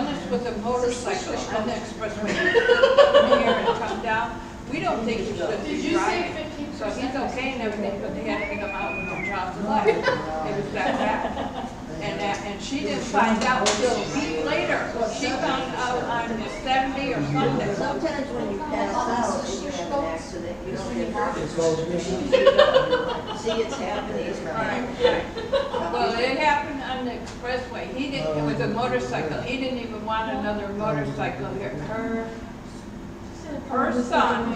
done this with a motorcycle on the expressway. Come here and come down. We don't think he should be driving. So he's okay and everything, but they had to get him out with no jaws left. It was that bad. And she didn't find out until a week later. She found out on the Saturday or Sunday. Sometimes when you pass out and you have an accident, you don't get hurt. See, it's happening. It's fine. Well, it happened on the expressway. He didn't, it was a motorcycle. He didn't even want another motorcycle here. Her son,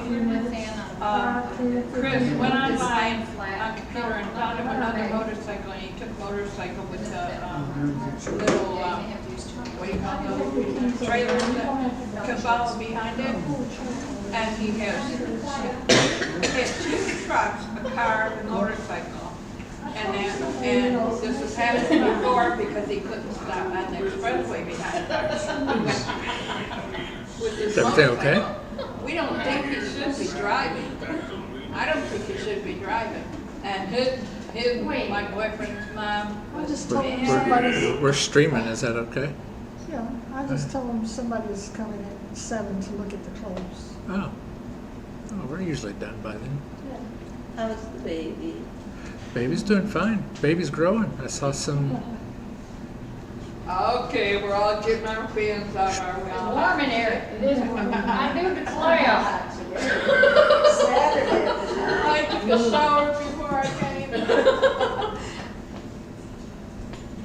Chris, went online on computer and found him another motorcycle, and he took motorcycle with the little, what do you call those, trailers that can follow behind it. And he has two trucks, a car, and a motorcycle. And this has happened before because he couldn't stop on the expressway behind us. Is everything okay? We don't think he should be driving. I don't think he should be driving. And my boyfriend's mom I was just told him somebody's, We're streaming, is that okay? yeah, I just told him somebody's coming at 7 to look at the clothes. Oh. Oh, we're usually done by then. How's the baby? Baby's doing fine. Baby's growing. I saw some. okay, we're all getting our fans out, are we all? Warm in here. It is warm. I do declare. Saturday. I took a shower before I came.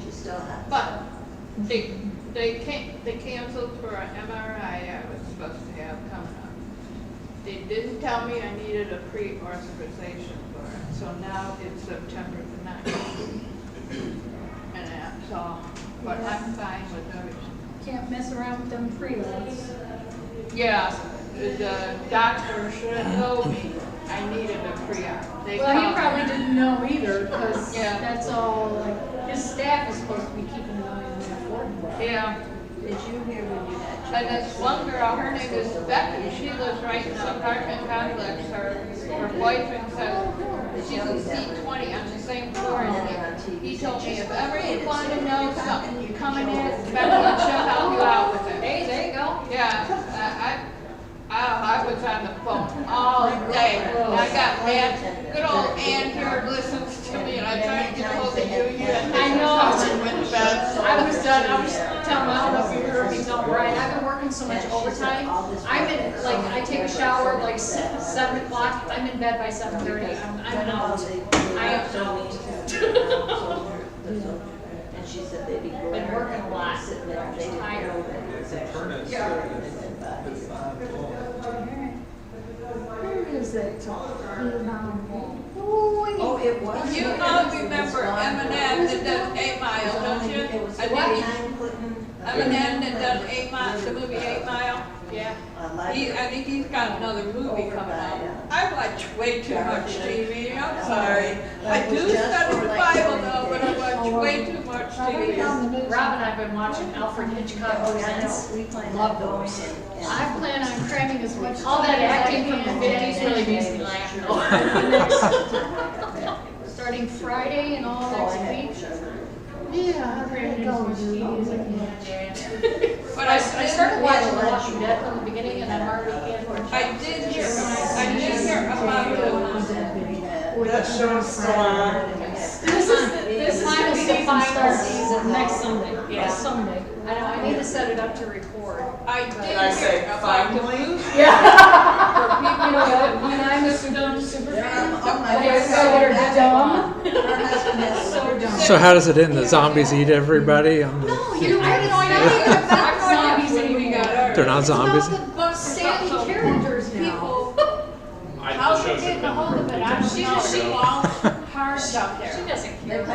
She's still hot. But they canceled for an MRI I was supposed to have coming up. They didn't tell me I needed a pre-authorization for it, so now it's September the 9th. And that's all, but I'm fine with everything. Can't mess around with them pre-loads. Yeah, the doctor should have told me I needed a pre-op. They Well, he called probably me. didn't know either, because Yeah. that's all, like, his staff is supposed to be keeping an eye on that board. Yeah. Did you hear when you had? And this one girl, her name is Becky, she lives right in the apartment complex. Her boyfriend said she's in C20 on the same floor as me. He told me if ever you want to know something, you come in there, Becky, and she'll help you out with it. Hey, there you go. Yeah, I was on the phone all day. And I got mad. Good old Ann here listens to me, and I tried to get a hold of you. I know. Went to bed. I was done, I was telling my, I don't know if you heard me tell Brian, I've been working so much overtime. I'm in, like, I take a shower like 7 o'clock, I'm in bed by 7:30, I'm out. I am out. And she said they'd be going. Been working a lot. Sitting there, I'm they just didn't tired. know that it was actually. Where is that talk? Oh, it was. You all remember Eminem that does 8 Mile, don't you? It was I think behind Clinton. Eminem that does 8 Mile, the movie 8 Mile. Yeah. I think he's got another movie coming out. I watch way too much TV, I'm sorry. I do study the Bible though, but I watch way too much TV. Rob and I have been watching Alfred Hitchcock Presents. Love those. I plan on cramming as much. All that acting from the 50s really makes me laugh. Starting Friday and all next week. Yeah, I Cramming as much TV as I can. But I started watching The Walking Dead from the beginning, and I'm already in. I did hear about That show's still on. This final season starts next Sunday. Yeah, Sunday. I know, I need to set it up to record. I did Did I say hear about the finally? blues Yeah. for people You know that what, when I'm a super fan, Oh, my they're God. dumb. Her husband has so dumb. So how does it end? The zombies eat everybody? On the, No, you know, I have no idea about zombies we got anymore. ours. they're not It's zombies. about the savvy characters now. People, how they getting a hold of it? I don't know. She lost cars out She there. doesn't care.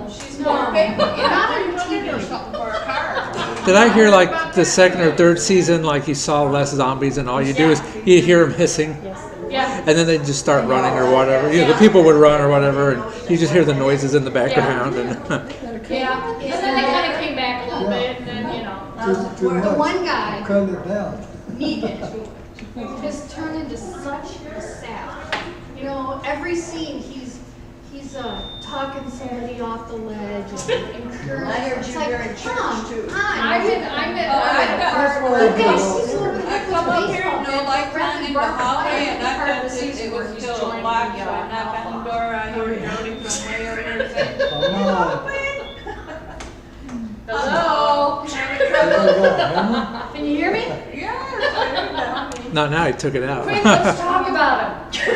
She's Or not. maybe, not on TV or something for a car. Did I hear like the second or third season, like you saw less zombies and all you do is you hear them hissing Yeah. and then they just start running or whatever. You know, the people would run or whatever and you just hear the noises in the background and Yeah. And then they kind of came back a little bit, and then, you know. The one guy, Cut it down. Negan, has turned into such a sap. You know, every scene he's talking somebody off the ledge and encouraging. I heard It's you like, were in church, come too. on. I'm in I come up here, no lights on in the hallway, and I thought it was still locked, so I knock on the door, I hear Jody from way over there saying, Come on. Hello? Can you hear me? yes, I heard that. Not now, he took it out. Quick, let's talk about him.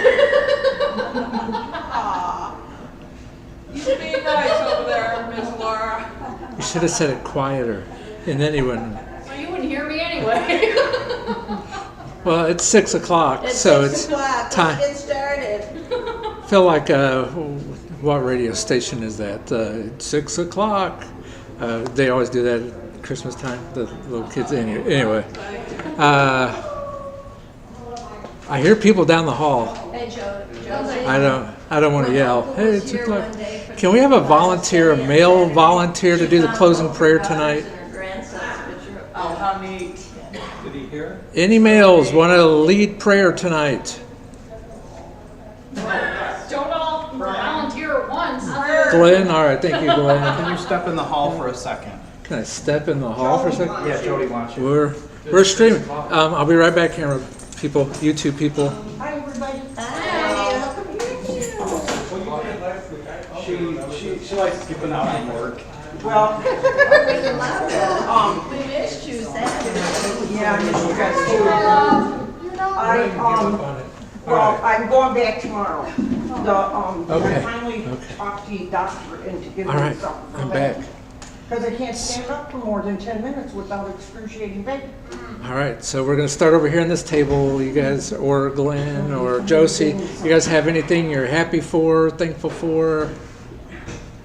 Aw. You be nice over there, Miss Laura. You should have said it quieter, and then he wouldn't. Well, you wouldn't hear me anyway. Well, it's 6 o'clock, so it's time. Let's get started. Feel like what radio station is that? 6 o'clock. They always do that at Christmas time. The little kids. Anyway, I hear people down the hall. Hey, Josie. I don't want to yell. Hey, it's 2 o'clock. Can we have a volunteer, a male volunteer, to do the closing prayer tonight? Oh, how neat. Did he hear? Any males want to lead prayer tonight? Don't all volunteer at once. Glenn, all right, thank you, Glenn. Can you step in the hall for a second? Can I step in the hall for a second? Yeah, Jody wants you. We're streaming. I'll be right back, camera people, YouTube people. Hi, everybody. She likes skipping out on work. Well, We missed you Saturday. yeah, I miss you guys too. Well, I'm going back tomorrow. Okay. I finally talked to the doctor and to give All me right, something. I'm back. Because I can't stand up for more than 10 minutes without excruciating pain. All right, so we're going to start over here on this table. You guys, or Glenn, or Josie, you guys have anything you're happy for, thankful for?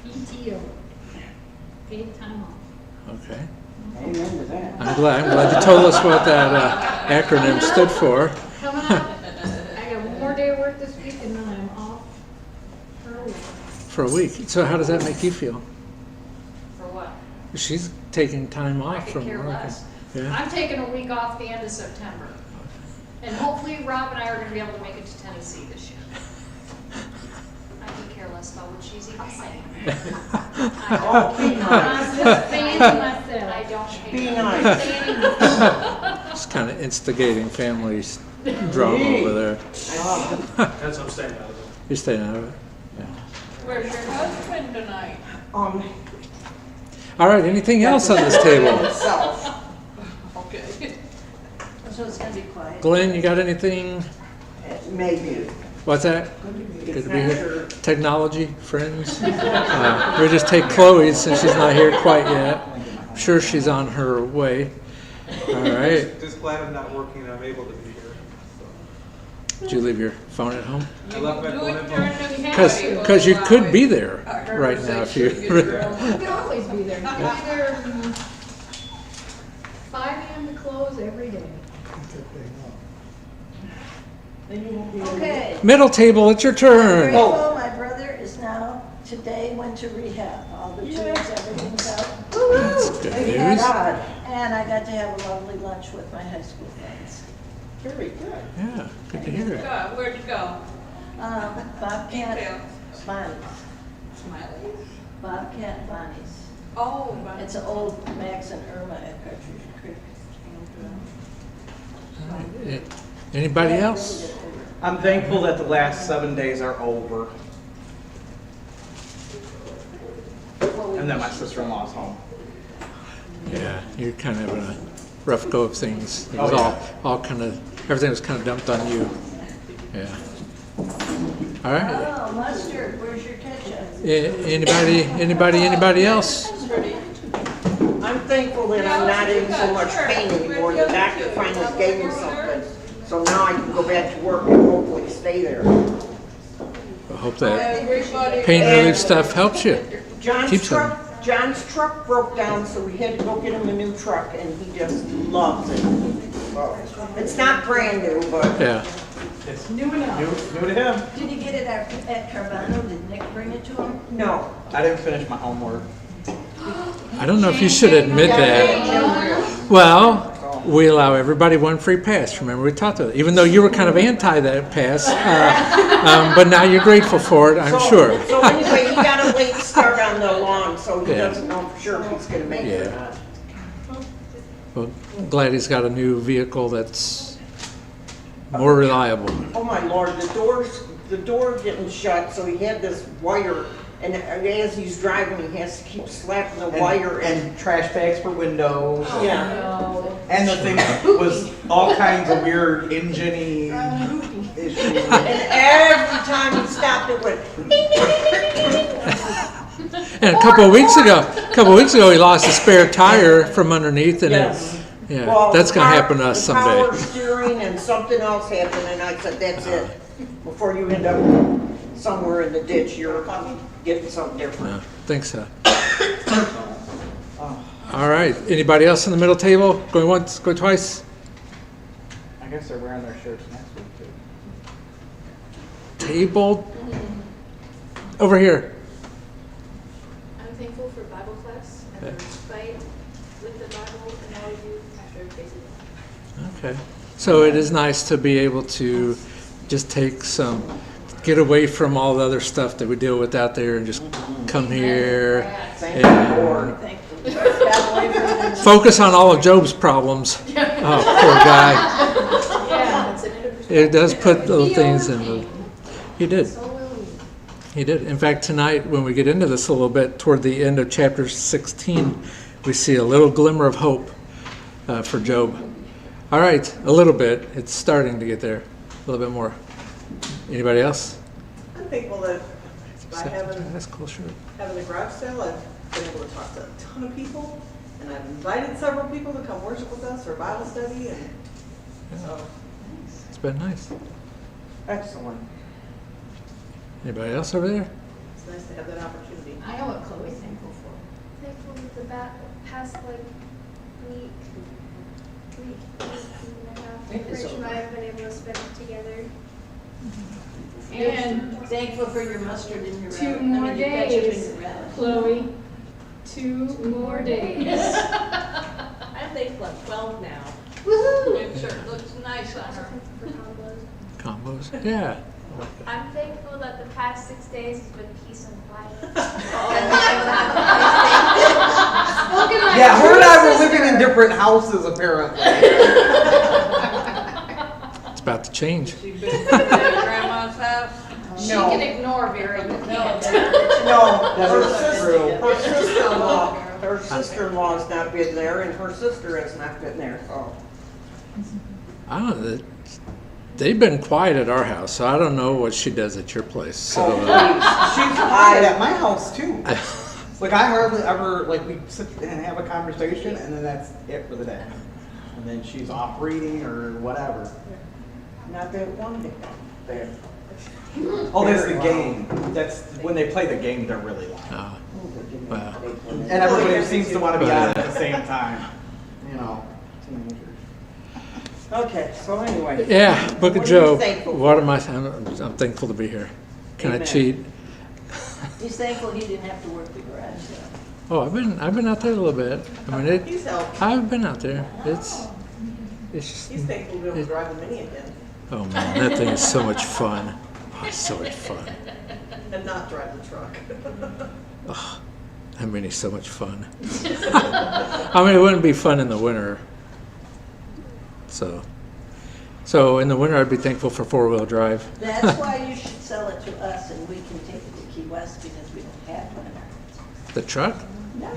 PTO. Paid time off. Okay. Amen to that. I'm glad you told us what that acronym stood for. Coming up, I got one more day of work this week and then I'm off for a week. For a week. So how does that make you feel? For what? She's taking time off could from care work. less. Yeah. I'm taking a week off the end of September. And hopefully Rob and I are gonna be able to make it to Tennessee this year. I could care less about what she's even saying. Oh, be I'm nice. just saying to myself. I don't Be care. nice. Saying myself. Just kind of instigating families drama over there. That's what I'm saying. You're staying out of it. Where's your husband tonight? All right. Anything else on this table? Self. Okay. So it's gonna be quiet. Glenn, you got anything? Maybe. What's that? Good It's to be not here. sure. Technology, friends. We just take Chloe since she's not here quite yet. I'm sure she's on her way. All right. Just glad I'm not working and I'm able to be here. Did you leave your phone at home? I left my Do phone it at during home. the Because you could be there right now if you. You can always be there. You can be there from 5 a.m. to close every day. Okay. Middle table, it's your turn. Grateful, my brother is now, today went to rehab. All the tubes, everything's out. That's good news. God. And I got to have a lovely lunch with my high school friends. Very good. Yeah, good to hear it. Where'd you go? Bobcat Details. Bonnie's. Smileys? Bobcat Bonnie's. Oh, but It's an old Max and Irma at Cartridge Creek. Anybody else? I'm thankful that the last 7 days are over and that my sister-in-law's home. Yeah, you're kind of having a rough go of things. It was Oh, yeah. all kind of, everything was kind of dumped on you. Yeah. All right. Oh, mustard, where's your ketchup? Anybody else? I'm thankful that I'm not in so much pain anymore. The doctor finally gave me something. So now I can go back to work and hopefully stay there. I hope that everybody. pain relief stuff helps you. John's Keeps them. truck broke down, so we had to go get him a new truck, and he just loves it. So, it's not brand new, but Yeah. It's New enough. new to him. Did you get it at Carvana? Did Nick bring it to him? no. I didn't finish my homework. I don't know if you should admit that. Well, we allow everybody one free pass. Remember, we talked about it. Even though you were kind of anti that pass, but now you're grateful for it, I'm sure. So anyway, he got a got a late start on the lawn, so he Yeah. doesn't know for sure if he's gonna make it or Yeah. not. Well, glad he's got a new vehicle that's more reliable. Oh my lord, the door didn't shut, so he had this wire, and as he's driving, he has to keep slapping the wire And trash bags for windows. yeah. No. And the thing was all kinds of weird engine-y issues. And every time he stopped, it went, And a couple of weeks ago, he lost a spare tire from underneath, and yes. yeah, Well, that's the gonna power- happen to us the power someday. steering and something else happened, and I said, that's it. Before you end up somewhere in the ditch, you're getting something different. No, think so. All right. Anybody else in the middle table? Going once, going twice? I guess they're wearing their shirts next week too. Table over here. I'm thankful for Bible class and the fight with the Bible and all we do after basically. Okay. So it is nice to be able to just get away from all the other stuff that we deal with out there and just come here Thank you, Lord. Thank you. Got away from it. focus on all of Job's problems. Oh, poor guy. Yeah, it's an interview. It does put little things in the. He did. So will we. He did. In fact, tonight, when we get into this a little bit, toward the end of chapter 16, we see a little glimmer of hope for Job. All right, a little bit. It's starting to get there. A little bit more. Anybody else? I'm thankful that by having That's cool, sure. a garage sale, I've been able to talk to a ton of people, and I've invited several people to come worship with us or Bible study, and so It's been nice. Excellent. Anybody else over there? it's nice to have that opportunity. I know what Chloe's thankful for. Thankful with the past like week and a half, Rich and I have been able to spend it together. And Thankful for your mustard and your two relish. more your ketchup and days, your relish. Chloe. 2 more days. I'm thankful I'm 12 now. Woohoo! It sure looks nice on her. For combos. Combos? Yeah. I'm thankful that the past 6 days has been peace and quiet. Yeah, her and I were living in different houses apparently. It's about to change. She been to grandma's house. She No. can ignore Vera, you can't. No, That's true. her sister-in-law's not been there, and her sister has not been there, so. I don't know. They've been quiet at our house, so I don't know what she does at your place. So She's quiet at my house too. Like I hardly ever, like we sit and have a conversation and then that's it for the day. And then she's off reading or whatever. Not that one day. There. Oh, that's the game. That's when they play the game, they're really loud. wow. And everybody seems to want to be on at the same time. You know, teenagers. Okay, so anyway. Yeah, Book of What are you Job. thankful for? What am I? I'm thankful to be here. Can I Amen. cheat? He's thankful he didn't have to work the garage sale. Oh, I've been out there a little bit. I mean, He's helped. I've been out there. It's He's just. thankful to be able to drive the Mini again Oh man, that thing is so much fun. Oh, it's so much fun. and not drive the truck. Oh, that mini's so much fun. I mean, it wouldn't be fun in the winter. So in the winter, I'd be thankful for four-wheel drive. That's why you should sell it to us and we can take it to Key West because we don't have one. The truck? No.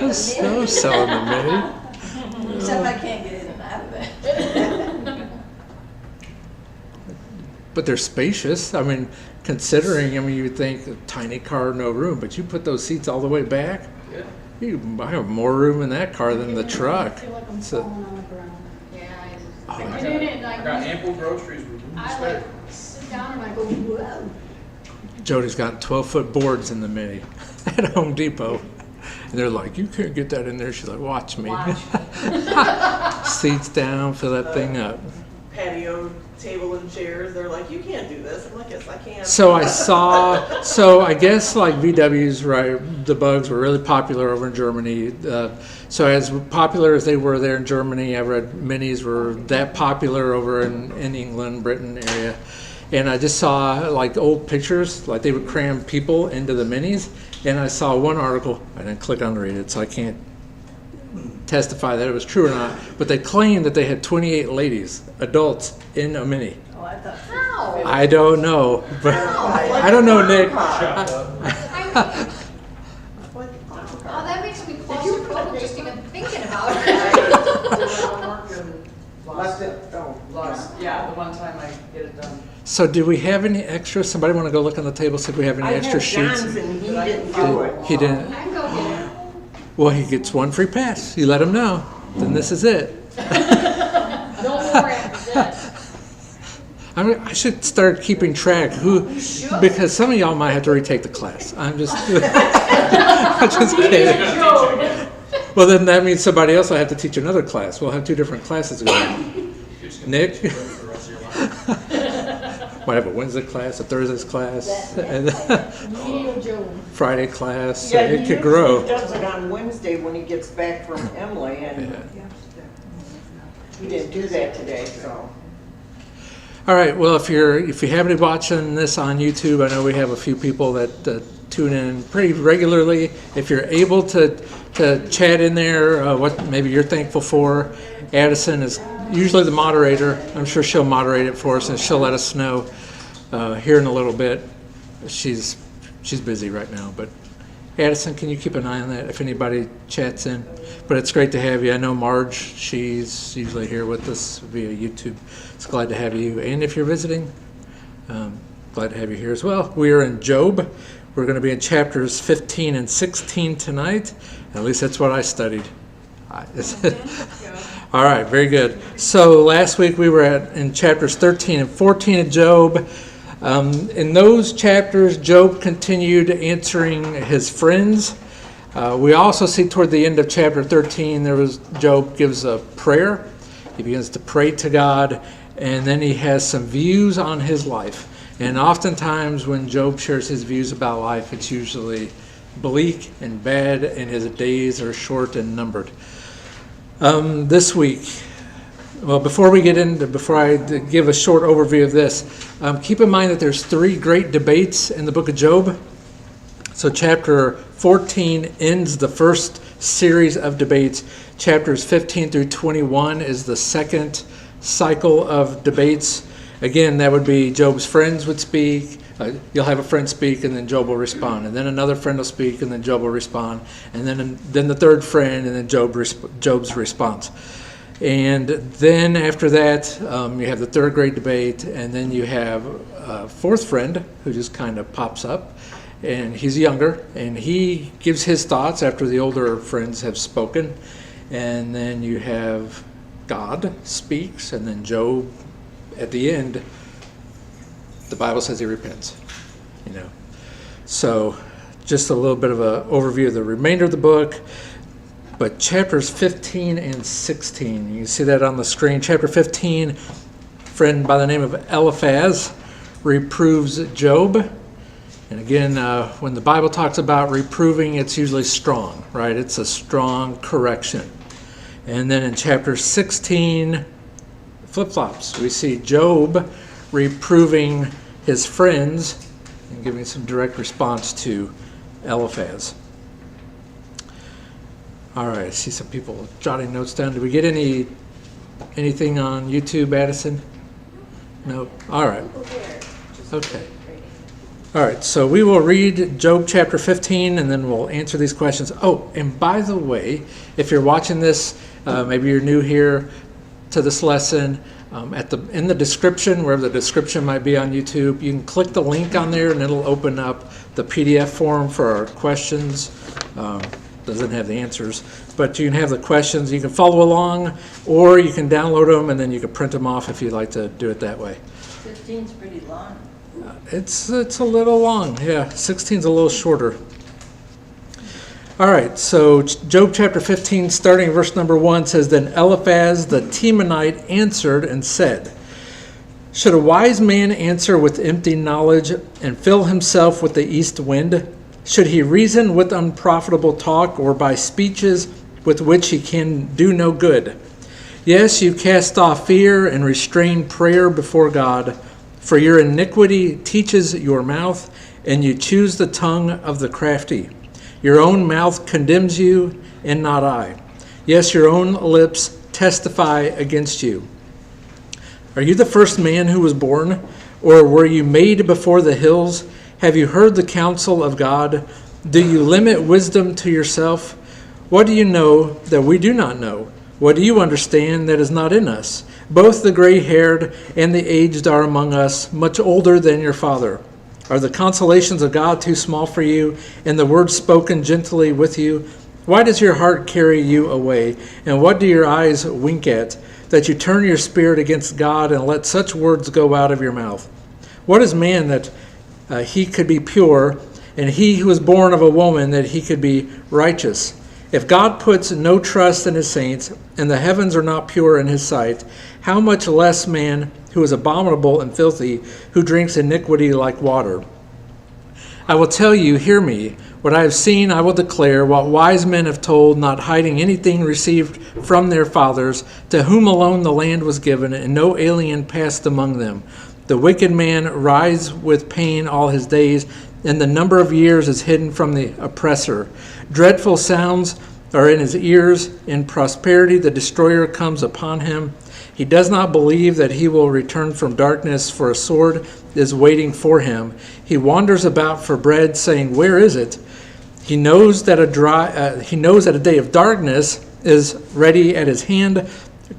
No selling the mini. Except I can't get in and out of it. But they're spacious. I mean, considering, you would think a tiny car, no room, but you put those seats all the way back. I have more room in that car than the truck. I feel like I'm So- falling on the ground. Yeah, Oh, I did it, I got like, ample groceries with I like sit down and I go, whoa. Jody's got 12-foot boards in the mini at Home Depot. And they're like, you can't get that in there. She's like, watch me. Watch. Seats down, fill that thing up. Patio table and chairs, they're like, you can't do this. I'm like, yes, I can. So I guess like VWs, right, the Bugs were really popular over in Germany. So as popular as they were there in Germany, I read Minis were that popular over in England, Britain area. and I just saw like old pictures, like they would cram people into the minis, and I saw one article, I didn't click on to read it, so I can't testify that it was true or not, but they claimed that they had 28 ladies, adults, in a mini. Oh, I thought. How? I don't know, but I don't know, Nick. Oh, that makes me claustrophobic just even thinking about it. Left it, oh, Yeah, the one time I get it done. So do we have any extras? Somebody want to go look on the table, see if we have any I extra had sheets? John's and he didn't do it. He didn't. I can go get it. Well, he gets one free pass. You let him know. Then this is it. No more after this. I mean, I should start keeping track because some of y'all might have to retake the class. I'm just, I'm just kidding. Well, then that means somebody else will have to teach another class. We'll have two different classes going. Nick might have a Wednesday class, a Thursday class, and Friday class. Yeah, It he could grow. does it on Wednesday when he gets back from Emily, and he didn't do that today, so. All right. Well, if you happen to be watching this on YouTube, I know we have a few people that tune in pretty regularly. If you're able to chat in there, what maybe you're thankful for, Addison is usually the moderator. I'm sure she'll moderate it for us, and she'll let us know here in a little bit. She's busy right now, but Addison, can you keep an eye on that if anybody chats in? But it's great to have you. I know Marge, she's usually here with us via YouTube. It's glad to have you. And if you're visiting, glad to have you here as well. We are in Job. We're going to be in chapters 15 and 16 tonight. At least that's what I studied. All right, very good. So last week we were in chapters 13 and 14 of Job. In those chapters, Job continued answering his friends. We also see toward the end of chapter 13, Job gives a prayer. He begins to pray to God, and then he has some views on his life. And oftentimes when Job shares his views about life, it's usually bleak and bad, and his days are short and numbered. This week, well, before I give a short overview of this, keep in mind that there's 3 great debates in the book of Job. So chapter 14 ends the first series of debates. Chapters 15 through 21 is the second cycle of debates. Again, that would be Job's friends would speak. You'll have a friend speak, and then Job will respond. And then another friend will speak, and then Job will respond. And then the third friend, and then Job's response. And then after that, you have the third great debate, and then you have a fourth friend who just kind of pops up. And he's younger, and he gives his thoughts after the older friends have spoken. And then you have God speaks, and then Job, at the end, the Bible says he repents. So just a little bit of an overview of the remainder of the book. But chapters 15 and 16, you can see that on the screen. Chapter 15, a friend by the name of Eliphaz reproves Job. And again, when the Bible talks about reproving, it's usually strong, right? It's a strong correction. And then in chapter 16, flip-flops. We see Job reproving his friends and giving some direct response to Eliphaz. All right, I see some people jotting notes down. Did we get anything on YouTube, Addison? No? All right. Okay. All right, so we will read Job chapter 15, and then we'll answer these questions. Oh, and by the way, if you're watching this, maybe you're new here to this lesson, in the description, wherever the description might be on YouTube, you can click the link on there, and it'll open up the PDF form for our questions. Doesn't have the answers, but you can have the questions. You can follow along, or you can download them, and then you can print them off if you'd like to do it that way. 15's pretty long. It's a little long, yeah. 16's a little shorter. All right, so Job chapter 15, starting in verse number 1, says, Then Eliphaz the Temanite answered and said, Should a wise man answer with empty knowledge and fill himself with the east wind? Should he reason with unprofitable talk, or by speeches with which he can do no good? Yes, you cast off fear and restrain prayer before God. For your iniquity teaches your mouth, and you choose the tongue of the crafty. Your own mouth condemns you, and not I. Yes, your own lips testify against you. Are you the first man who was born, or were you made before the hills? Have you heard the counsel of God? Do you limit wisdom to yourself? What do you know that we do not know? What do you understand that is not in us? Both the gray-haired and the aged are among us, much older than your father. Are the consolations of God too small for you, and the words spoken gently with you? Why does your heart carry you away, and what do your eyes wink at, that you turn your spirit against God and let such words go out of your mouth? What is man that he could be pure, and he who was born of a woman that he could be righteous? If God puts no trust in his saints, and the heavens are not pure in his sight, how much less man who is abominable and filthy, who drinks iniquity like water? I will tell you, hear me. What I have seen I will declare, what wise men have told, not hiding anything received from their fathers, to whom alone the land was given, and no alien passed among them. The wicked man writhes with pain all his days, and the number of years is hidden from the oppressor. Dreadful sounds are in his ears. In prosperity the destroyer comes upon him. He does not believe that he will return from darkness, for a sword is waiting for him. He wanders about for bread, saying, where is it? He knows that a day of darkness is ready at his hand.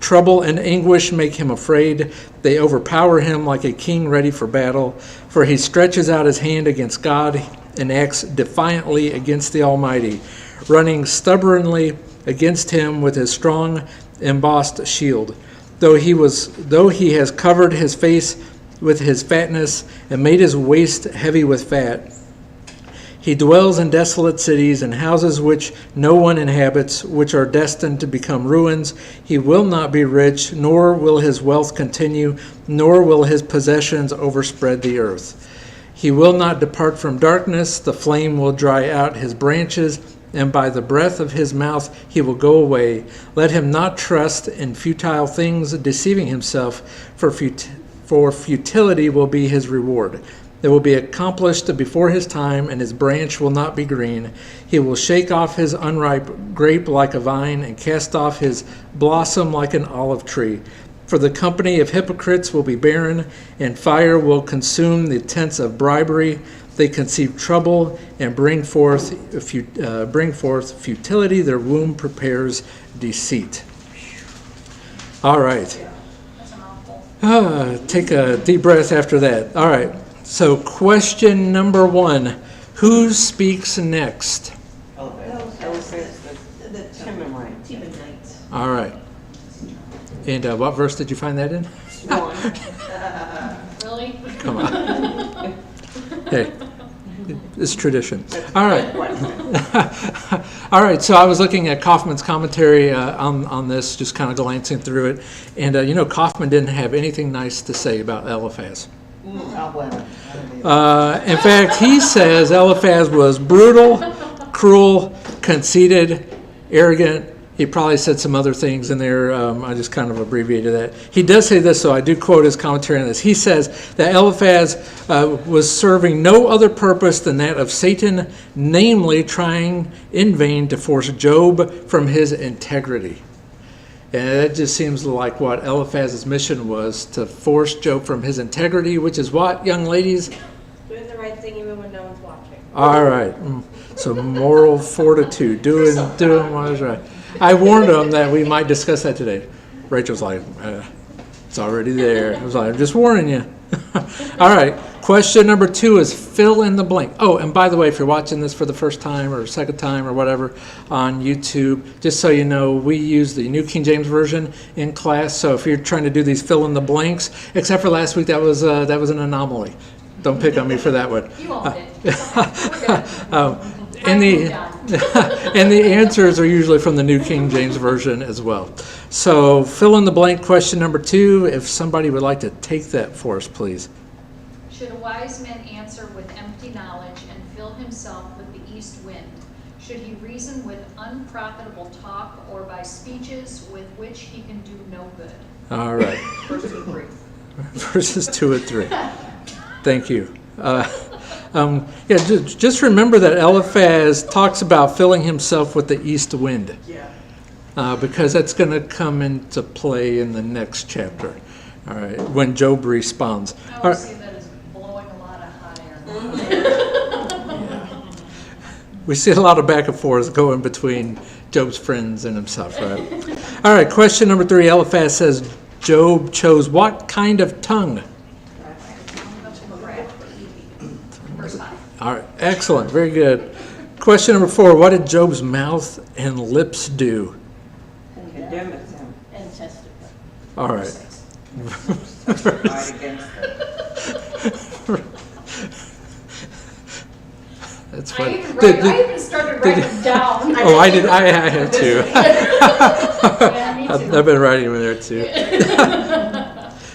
Trouble and anguish make him afraid. They overpower him like a king ready for battle. For he stretches out his hand against God and acts defiantly against the Almighty, running stubbornly against him with his strong embossed shield. Though he has covered his face with his fatness and made his waist heavy with fat, he dwells in desolate cities and houses which no one inhabits, which are destined to become ruins. He will not be rich, nor will his wealth continue, nor will his possessions overspread the earth. He will not depart from darkness. The flame will dry out his branches, and by the breath of his mouth he will go away. Let him not trust in futile things, deceiving himself, for futility will be his reward. It will be accomplished before his time, and his branch will not be green. He will shake off his unripe grape like a vine, and cast off his blossom like an olive tree. For the company of hypocrites will be barren, and fire will consume the tents of bribery. They conceive trouble and bring forth futility. Their womb prepares deceit. All right. Take a deep breath after that. All right. So question number 1, who speaks next? All right. And what verse did you find that in? Really? Come on. Hey, it's tradition. All right. All right, so I was looking at Kaufman's commentary on this, just kind of glancing through it. And, Kaufman didn't have anything nice to say about Eliphaz. In fact, he says Eliphaz was brutal, cruel, conceited, arrogant. He probably said some other things in there. I just kind of abbreviated that. He does say this, so I do quote his commentary on this. He says that Eliphaz was serving no other purpose than that of Satan, namely trying in vain to force Job from his integrity. And it just seems like what Eliphaz's mission was, to force Job from his integrity, which is what, young ladies? Doing the right thing even when no one's watching. All right. So moral fortitude, doing what is right. I warned him that we might discuss that today. Rachel's like, it's already there. I was like, I'm just warning you. All right. Question number 2 is fill in the blank. Oh, and by the way, if you're watching this for the first time or second time or whatever on YouTube, just so you know, we use the New King James Version in class. So if you're trying to do these fill in the blanks, except for last week, that was an anomaly. Don't pick on me for that one. You owned it. And the answers are usually from the New King James Version as well. So fill in the blank question number 2. If somebody would like to take that for us, please. Should a wise man answer with empty knowledge and fill himself with the east wind? Should he reason with unprofitable talk, or by speeches with which he can do no good? All right. First 2 and 3. verses 2 and 3. Thank you. Just remember that Eliphaz talks about filling himself with the east wind. Yeah. Because that's going to come into play in the next chapter. All right, when Job responds. I All always right. see that as blowing a lot of hot air. We see a lot of back and forth going between Job's friends and himself, right? All right, question number 3. Eliphaz says Job chose what kind of tongue? All right, excellent, very good. Question number 4. What did Job's mouth and lips do? Condemn him, And testify. All right. fight against him. That's I funny. even started writing down. Oh, I did. I have too. Yeah, me too. I've been writing them there too.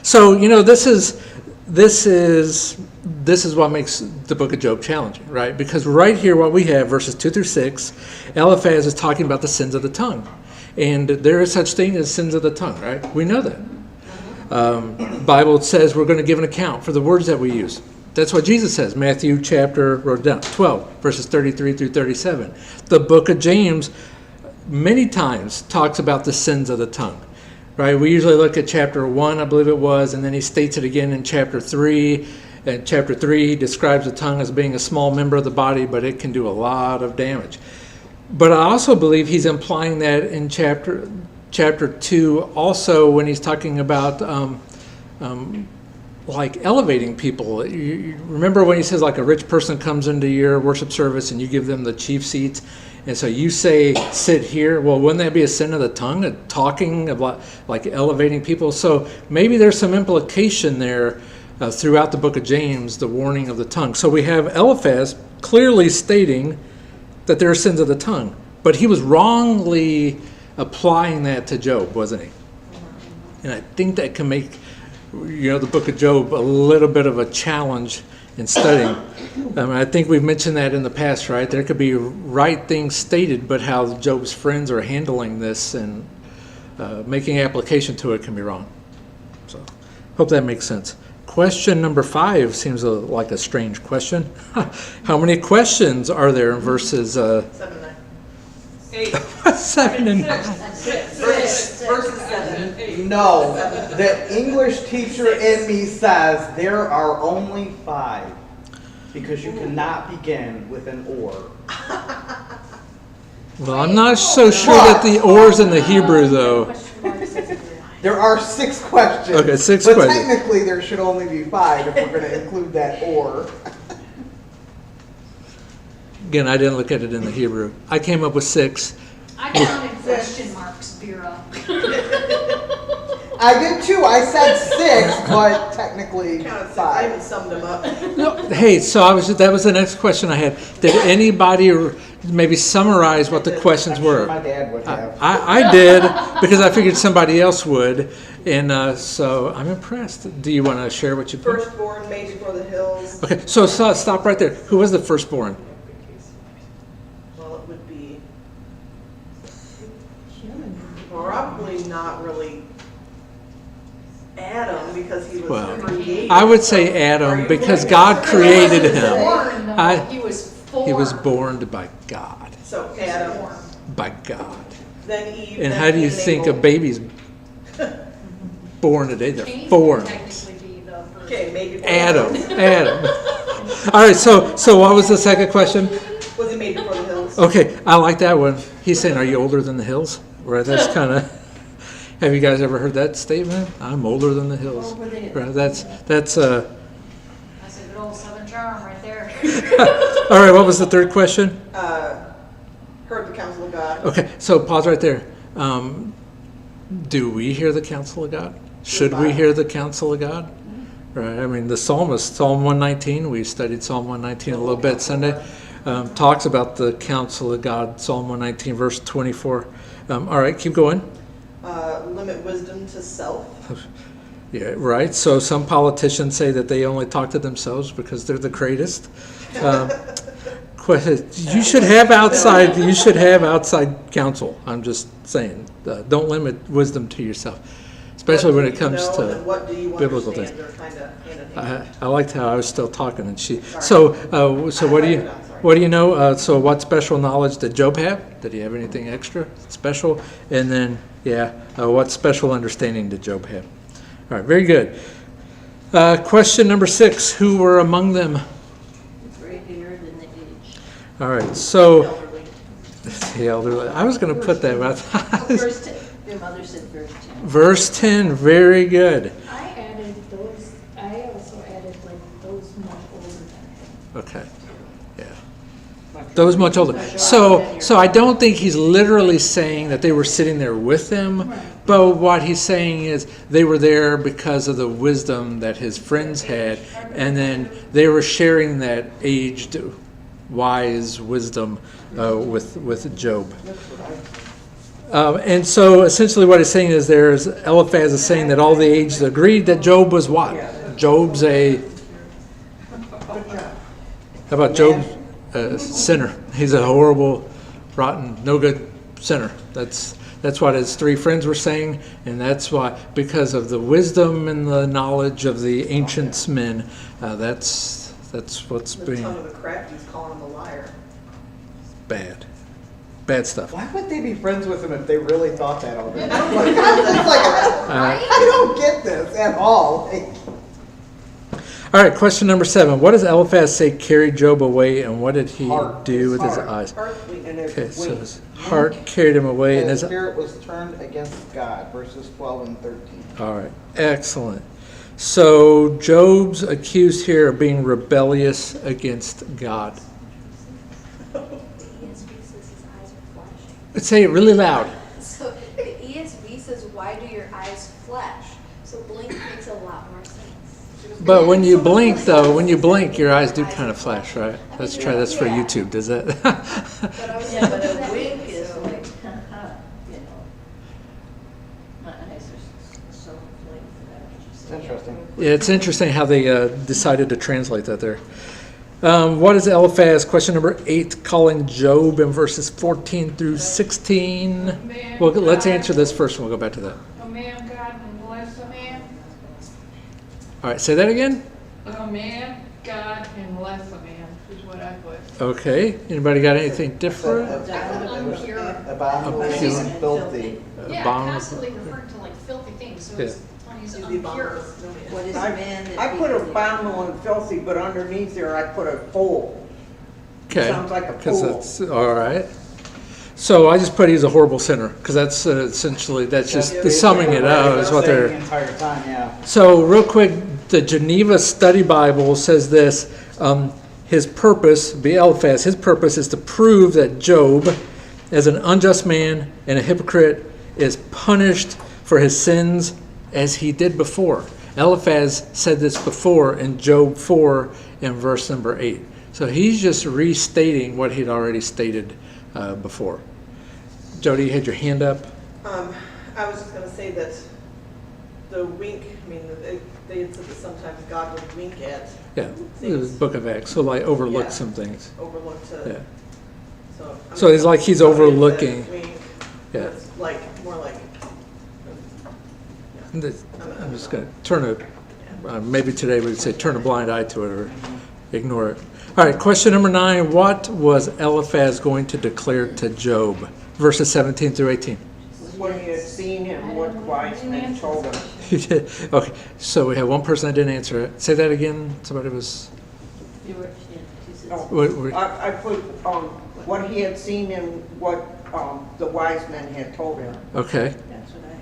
So this is what makes the book of Job challenging, right? Because right here, what we have, verses 2 through 6, Eliphaz is talking about the sins of the tongue, and there is such thing as sins of the tongue, right? We know that. Bible says we're going to give an account for the words that we use. That's what Jesus says. Matthew chapter 12, verses 33 through 37. The book of James many times talks about the sins of the tongue, right? We usually look at chapter 1, I believe it was, and then he states it again in chapter 3. And chapter 3 describes the tongue as being a small member of the body, but it can do a lot of damage. But I also believe he's implying that in chapter 2 also when he's talking about like elevating people. You remember when he says like a rich person comes into your worship service and you give them the chief seats, and so you say sit here. Well, wouldn't that be a sin of the tongue, talking about like elevating people? So maybe there's some implication there throughout the book of James, the warning of the tongue. So we have Eliphaz clearly stating that there are sins of the tongue, but he was wrongly applying that to Job, wasn't he? And I think that can make the book of Job a little bit of a challenge in studying. I think we've mentioned that in the past, right? There could be right things stated, but how Job's friends are handling this and making application to it can be wrong. So, hope that makes sense. Question number 5 seems like a strange question. How many questions are there in verses 7 and 9. 8. 7 and 9? Verses 7. 8. No, the English teacher in me says there are only 5 because you cannot begin with an or. Well, I'm not so sure that the or's in the Hebrew, though. There are 6 questions. Okay, 6 but questions. Technically, there should only be 5 if we're going to include that or. Again, I didn't look at it in the Hebrew. I came up with 6. I counted question marks, Vera. I did too. I said 6, but technically Counted 6. I even 5. summed them up. No, hey, so that was the next question I had. Did anybody maybe summarize what the questions I'm sure were? my dad would have. I did, because I figured somebody else would, and so I'm impressed. Do you want to share what you put? Firstborn made before the hills. Okay, so stop right there. Who was the firstborn? Well, it would be probably not really Adam because he was Well, created. I would say Adam, because God created him. Born, though. He was born by God. So Adam, By God. then Eve. And then how do you Cain and think a Abel. baby's born today? They're Cain would formed. technically be the first. Okay, maybe. Adam. All right, so what was the second question? Was he made before the hills? Okay, I like that one. He's saying, are you older than the hills? Right, that's kind of, have you guys ever heard that statement? I'm older than the hills. Over the hills. Right, that's, That's a good old Southern charm right there. all right, what was the third question? Heard the counsel of God. Okay, so pause right there. Do we hear the counsel of God? Should we hear the counsel of God? Right, I mean, the psalmist, Psalm 119, we studied Psalm 119 a little bit Sunday, talks about the counsel of God, Psalm 119, verse 24. All right, keep going. Limit wisdom to self. Yeah, right. So some politicians say that they only talk to themselves because they're the greatest. You should have outside counsel. I'm just saying, don't limit wisdom to yourself. especially when What it do you comes know and to what do you biblical understand? things. They're kind of hand in hand. I liked how I was still talking and she. Sorry. So what do you? I'm sorry. What do you know? So what special knowledge did Job have? Did he have anything extra special? And then, what special understanding did Job have? All right, very good. Question number 6, who were among them? Gray haired and the age. All right, so, Elderly. the elderly, I was going to put that, but Verse 10, your mother said verse 10. verse 10, very good. I added those, I also added like those much older than him. Okay, yeah. Those much older. So I don't think he's literally saying that they were sitting there with him, but what he's saying is they were there because of the wisdom that his friends had, and then they were sharing that aged, wise wisdom with Job. And so essentially what he's saying is Eliphaz is saying that all the aged agreed that Job was what? Job's a... How about Job? Sinner. He's a horrible, rotten, no good sinner. That's what his 3 friends were saying, and that's why, because of the wisdom and the knowledge of the ancient men, that's what's The being tongue of the crafty is calling him a liar. bad stuff. Why would they be friends with him if they really thought that already? I don't get this at all. Like, All right, question number 7. What does Eliphaz say carried Job away, and what did he Heart. do with his Heart. eyes? Heart and his Okay, so wings. his heart carried him away, and his his... spirit was turned against God, verses 12 and 13. All right, excellent. So Job's accused here of being rebellious against God. ESV says his eyes are flashing. Say it really loud. So the ESV says, why do your eyes flash? So blink makes a lot more sense. But when you blink, though, your eyes do kind of flash, right? Let's try this for YouTube. Does that? But I was Yeah, like, but what does a that wink mean? is So, like, you know. My eyes are so inflamed for that. It's interesting. Yeah, it's interesting how they decided to translate that there. What is Eliphaz, question number 8, calling Job in verses 14 through 16? Well, let's answer this first and we'll go back to that. A man God and bless a man. All right, say that again. A man God and bless a man is what I put. Okay, anybody got anything different? Abominable Impure. and filthy. Yeah, Abominable. constantly referring to like filthy things, so Yeah. it's when he's He's the impure. abominable snowman. What is a man that? I put people- abominable and filthy, but underneath there I put a pole. Okay. Sounds like a Because pool. that's, all right. So I just put he's a horrible sinner, because that's essentially, that's just the summing it up is what Saying they're... The entire time, yeah. So real quick, the Geneva Study Bible says this, his purpose, Eliphaz, his purpose is to prove that Job, as an unjust man and a hypocrite, is punished for his sins as he did before. Eliphaz said this before in Job 4 and verse number 8. So he's just restating what he'd already stated before. Jody, you had your hand up? I was just gonna say that the wink, I mean, they had said that sometimes God would wink at, Yeah, the book of Acts. So like overlook Yeah. some things. overlooked Yeah. to, so. I So mean, it's like he's somebody said overlooking. wink, Yeah. but it's like, more like, I'm just going to turn it, maybe today we'd say turn a blind eye to it or ignore it. All right, question number 9. What was Eliphaz going to declare to Job? Verses 17 through 18. What he had seen and what wise men told him. You did? Okay, so we have one person that didn't answer it. Say that again. Somebody was... You were, yeah, she said. No, What- I put, what he had seen and what, the wise men had told him. Okay. That's what I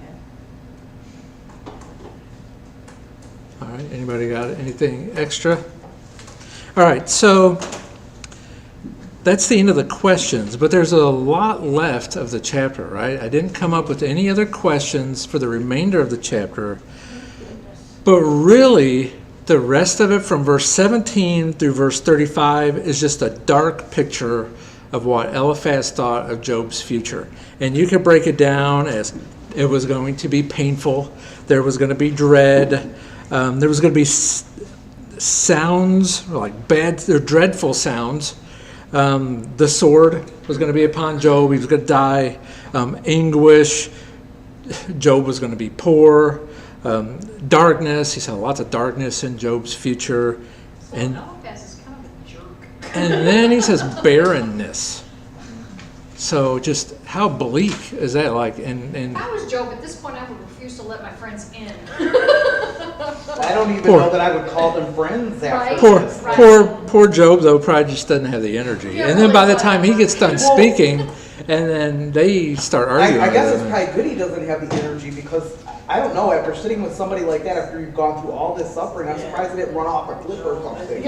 had. All right, anybody got anything extra? All right, so that's the end of the questions, but there's a lot left of the chapter, right? I didn't come up with any other questions for the remainder of the chapter, but really the rest of it from verse 17 through verse 35 is just a dark picture of what Eliphaz thought of Job's future. And you could break it down as it was going to be painful, there was going to be dread, there was going to be sounds, like bad or dreadful sounds. The sword was going to be upon Job. He was going to die. Anguish. Job was going to be poor. darkness. He saw lots of darkness in Job's future. And Eliphaz is kind of a jerk. and then he says barrenness. So just how bleak is that? Like, and If I was Job, at this point, I would refuse to let my friends in. I don't even Poor- know that I would call them friends after poor, this. poor Job though probably just doesn't have the energy. Yeah, And then by the really, time he gets done Well- speaking, and then they start arguing. I guess with it's him. probably good he doesn't have the energy because I don't know, after sitting with somebody like that, after you've gone through all this suffering, I'm surprised they didn't run off a cliff or something.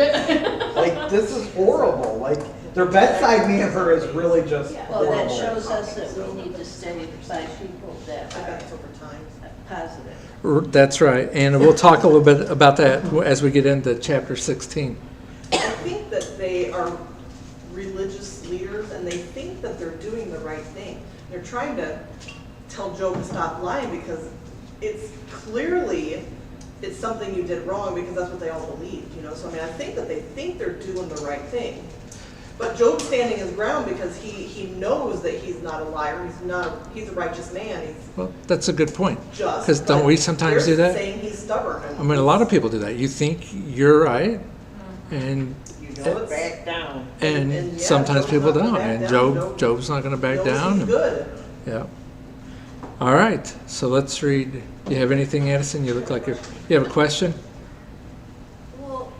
Like, this is horrible. Like, their bedside manner is really just Well, that horrible. shows us that we need to stay by people that I bet are it's over time. positive. That's right. And we'll talk a little bit about that as we get into chapter 16. I think that they are religious leaders and they think that they're doing the right thing. They're trying to tell Job to stop lying because it's clearly, it's something you did wrong because that's what they all believed, you know? So I mean, I think that they think they're doing the right thing. But Job's standing his ground because he knows that he's not a liar, he's a righteous man, he's Well, that's a good point. just. Because don't but we sometimes do they're that? saying he's stubborn. I mean, a lot of people do that. You think you're right, and You don't back down. and yeah, sometimes Job's people not gonna don't. back And down. Job's not going to back knows down. he's good. Yeah. All right. So let's read. You have anything, Addison? You look like you have a question. Well,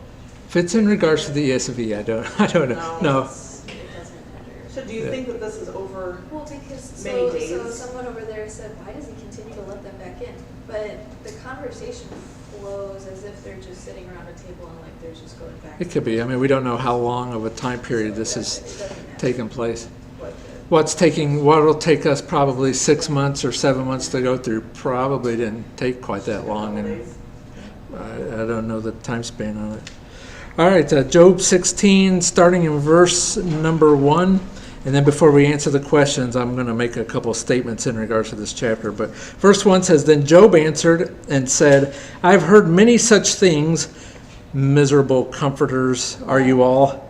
If it's in regards to the ESV, I don't know. No. it doesn't matter. So do you Yeah. think that this is over? Well, because Many so days. someone over there said, why does he continue to let them back in? But the conversation flows as if they're just sitting around a table and like they're just going back. It could be. I mean, we don't know how long of a time period this It is doesn't matter. taking place. What, What'll take us probably 6 months or 7 months to go through probably didn't take quite that long, and I don't know the time span on it. All right, Job 16, starting in verse number 1. And then before we answer the questions, I'm going to make a couple of statements in regards to this chapter. But verse 1 says, Then Job answered and said, I've heard many such things, miserable comforters are you all.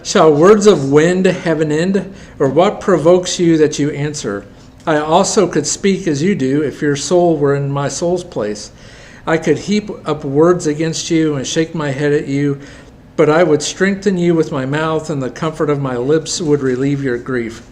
Shall words of wind have an end? Or what provokes you that you answer? I also could speak as you do if your soul were in my soul's place. I could heap up words against you and shake my head at you, but I would strengthen you with my mouth, and the comfort of my lips would relieve your grief.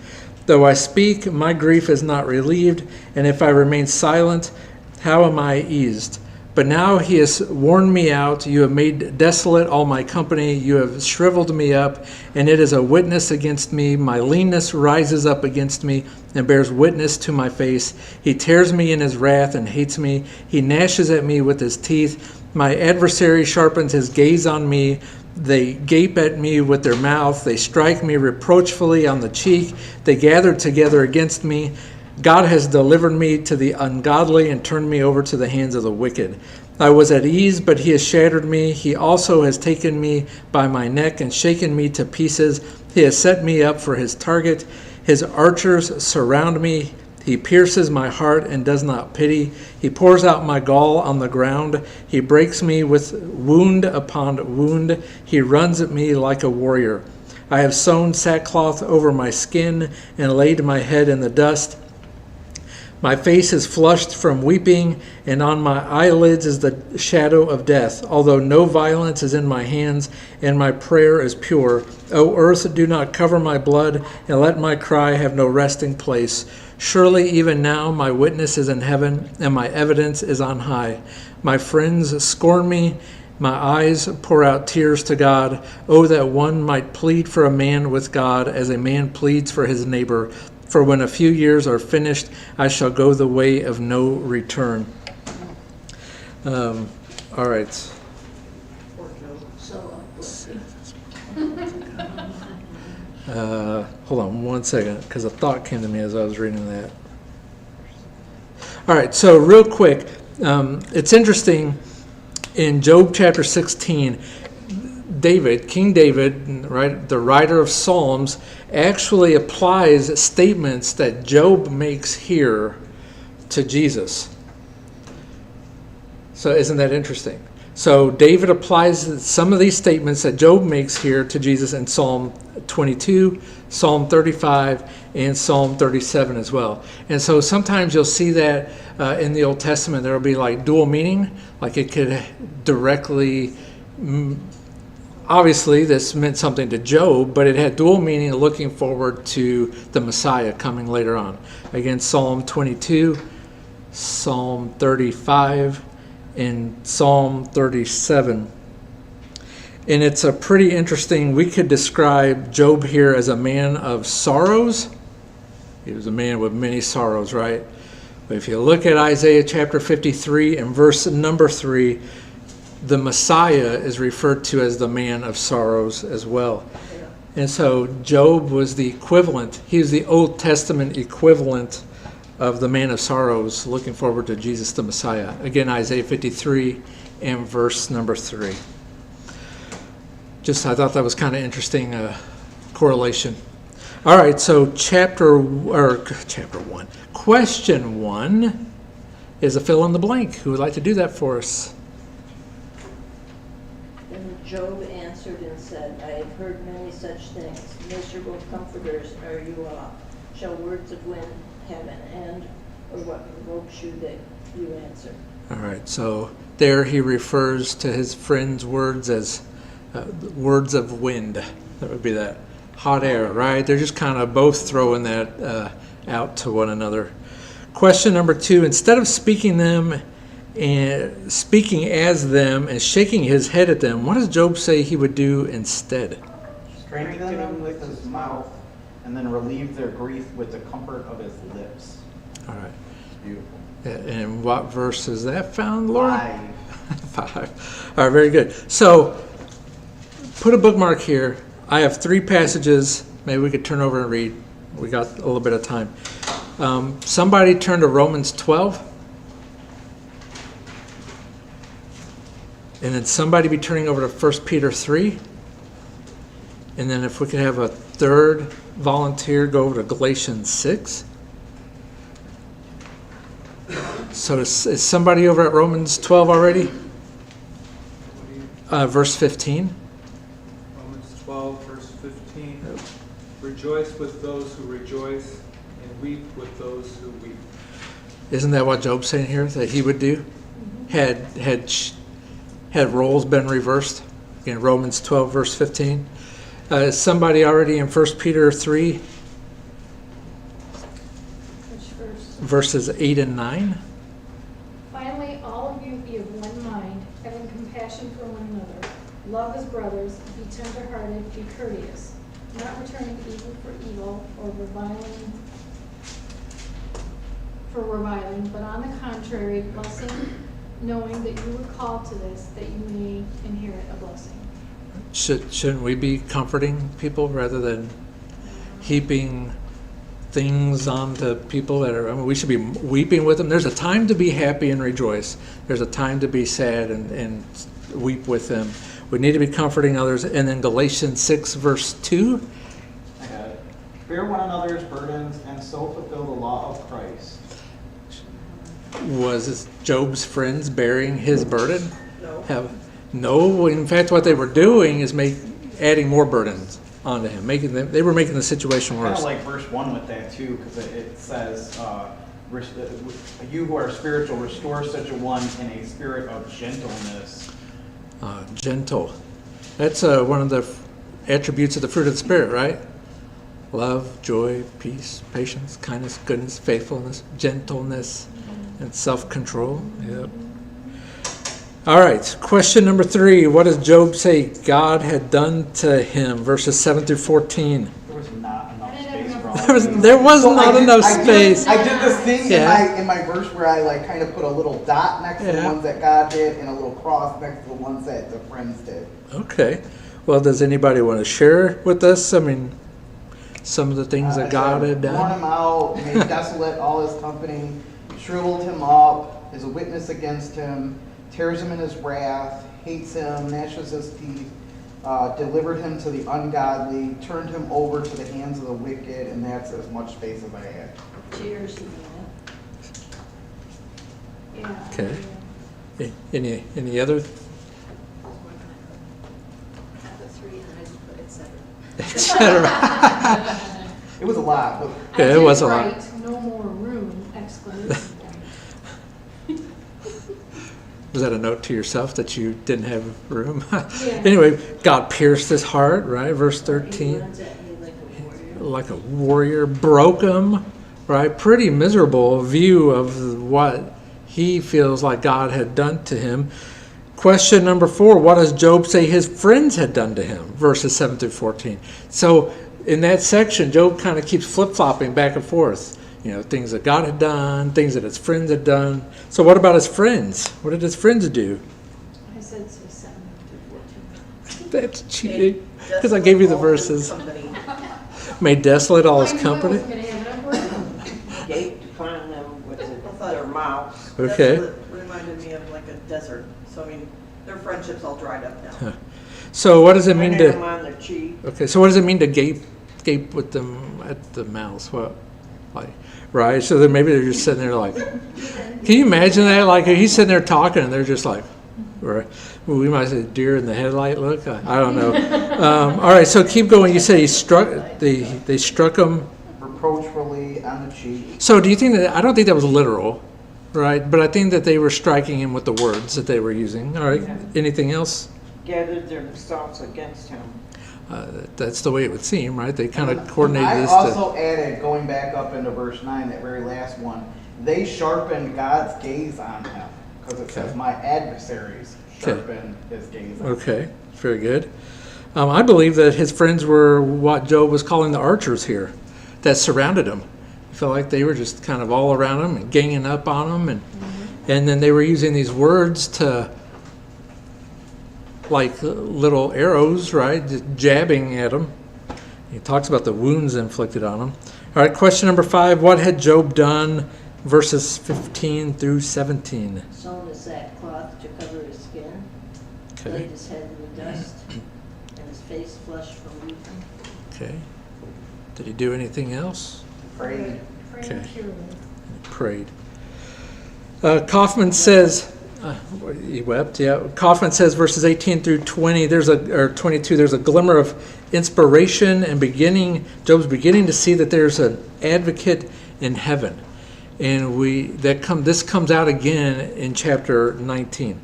Though I speak, my grief is not relieved, and if I remain silent, how am I eased? But now he has worn me out. You have made desolate all my company. You have shriveled me up, and it is a witness against me. My leanness rises up against me and bears witness to my face. He tears me in his wrath and hates me. He gnashes at me with his teeth. My adversary sharpens his gaze on me. They gape at me with their mouth. They strike me reproachfully on the cheek. They gather together against me. God has delivered me to the ungodly and turned me over to the hands of the wicked. I was at ease, but he has shattered me. He also has taken me by my neck and shaken me to pieces. He has set me up for his target. His archers surround me. He pierces my heart and does not pity. He pours out my gall on the ground. He breaks me with wound upon wound. He runs at me like a warrior. I have sewn sackcloth over my skin and laid my head in the dust. My face is flushed from weeping, and on my eyelids is the shadow of death. Although no violence is in my hands, and my prayer is pure. O earth, do not cover my blood, and let my cry have no resting place. Surely even now my witness is in heaven, and my evidence is on high. My friends scorn me. My eyes pour out tears to God. Oh, that one might plead for a man with God as a man pleads for his neighbor. For when a few years are finished, I shall go the way of no return. All right. Poor Job. Hold on one second, because a thought came to me as I was reading that. All right, so real quick, it's interesting, in Job chapter 16, David, King David, right, the writer of Psalms, actually applies statements that Job makes here to Jesus. So isn't that interesting? So David applies some of these statements that Job makes here to Jesus in Psalm 22, Psalm 35 and Psalm 37 as well. And so sometimes you'll see that in the Old Testament there will be like dual meaning, like it could directly, obviously this meant something to Job, but it had dual meaning looking forward to the Messiah coming later on. Again, Psalm 22, Psalm 35, and Psalm 37. And it's a pretty interesting, we could describe Job here as a man of sorrows. He was a man with many sorrows, right? But if you look at Isaiah chapter 53 and verse number 3, the Messiah is referred to as the man of sorrows as well. And so Job was the equivalent, he was the Old Testament equivalent of the man of sorrows, looking forward to Jesus the Messiah. Again, Isaiah 53 and verse number 3. I thought that was kind of interesting correlation. All right, so chapter 1. Question 1 is a fill in the blank. Who would like to do that for us? Then Job answered and said, I have heard many such things. Miserable comforters are you all. Shall words of wind have an end, or what provokes you that you answer? All right, so there he refers to his friend's words as words of wind. That would be that hot air, right? They're just kind of both throwing that out to one another. Question number 2, instead of speaking as them and shaking his head at them, what does Job say he would do instead? Strengthen them with his mouth, and then relieve their grief with the comfort of his lips. All right. Beautiful. And what verse is that found, Laura? 5. 5. All right, very good. So put a bookmark here. I have 3 passages. Maybe we could turn over and read. We got a little bit of time. Somebody turn to Romans 12. And then somebody be turning over to 1 Peter 3. And then if we could have a third volunteer go over to Galatians 6. So is somebody over at Romans 12 already? Verse 15. Romans 12, verse 15. Rejoice with those who rejoice, and weep with those who weep. Isn't that what Job's saying here that he would do? Had roles been reversed? In Romans 12, verse 15. Is somebody already in 1 Peter 3, Which verse? verses 8 and 9? Finally, all of you be of one mind, having compassion for one another. Love as brothers, be tender-hearted, be courteous, not returning evil for evil or reviling, but on the contrary, blessing, knowing that you were called to this, that you may inherit a blessing. Shouldn't we be comforting people rather than heaping things onto people that are, we should be weeping with them? There's a time to be happy and rejoice. There's a time to be sad and weep with them. We need to be comforting others. And then Galatians 6, verse 2. I got it. Bear one another's burdens and so fulfill the law of Christ. Was Job's friends bearing his burden? No. No. In fact, what they were doing is adding more burdens onto him. They were making the situation Kind worse. of like verse 1 with that too, because it says, you who are spiritual, restore such a one in a spirit of gentleness. Gentle. That's one of the attributes of the fruit of the Spirit, right? Love, joy, peace, patience, kindness, goodness, faithfulness, gentleness, and self-control. Yep. All right, question number 3. What does Job say God had done to him? Verses 7 through 14. There was not enough space for all There was So not enough space. I did this thing Yeah. in my verse where I like kind of put a little dot next to the Yeah. ones that God did and a little cross next to the ones that the friends did. Okay. Well, does anybody want to share with us? I mean, some of the things that God had Worn done. him out, made desolate all his company, shriveled him up, is a witness against him, tears him in his wrath, hates him, gnashes his teeth, delivered him to the ungodly, turned him over to the hands of the wicked, and that's as much space as I had. Cheers. Yeah. Okay. Any other? I have the 3 and then I just put it 7. Et cetera. It was a lot, but Yeah, it was a lot. I did write, no more room, exclamation point. Was that a note to yourself that you didn't have room? Yeah. Anyway, God pierced his heart, right? Verse 13. Runs at me like a warrior. Like a warrior, broke him, right? Pretty miserable view of what he feels like God had done to him. Question number 4, what does Job say his friends had done to him? Verses 7 through 14. So in that section, Job kind of keeps flip-flopping back and forth. You know, things that God had done, things that his friends had done. So what about his friends? What did his friends do? I said so 7 to 14. That's cheating, because I gave you the verses. Made desolate all his I knew I company. wasn't gonna have it, I'm working. Gaped upon them with their mouths. Okay. Desolate reminded me of like a desert, so I mean, their friendship's all dried up now. So what does it mean I had them to? on their cheek. Okay, so what does it mean to gape with them at the mouth? What, like, right? So then maybe they're just sitting there like, can you imagine that? Like he's sitting there talking, and they're just like, right? Well, we might say deer in the headlight look. I don't know. All right, so keep going. You say he struck. They struck him. reproachfully on the cheek. So do you think that? I don't think that was literal, right? But I think that they were striking him with the words that they were using. All right. Anything else? Gathered themselves against him. That's the way it would seem, right? They kind of I coordinated this. also added, going back up into verse 9, that very last one, they sharpened God's gaze on him. Because it says, my adversaries sharpened his gaze on him. Okay, very good. I believe that his friends were what Job was calling the archers here that surrounded him. I felt like they were just kind of all around him and ganging up on him. And then they were using these words to, like little arrows, right? Just jabbing at him. He talks about the wounds inflicted on him. All right, question number 5. What had Job done? Verses 15 through 17. Sewn a sackcloth to cover his skin, Okay, laid his head in the dust, and his face flushed from weeping. okay. Did he do anything else? Prayed. Okay. Prayed. Kaufman says, he wept, yeah. Kaufman says verses 18 through 20, or 22, there's a glimmer of inspiration and Job's beginning to see that there's an advocate in heaven. And this comes out again in chapter 19.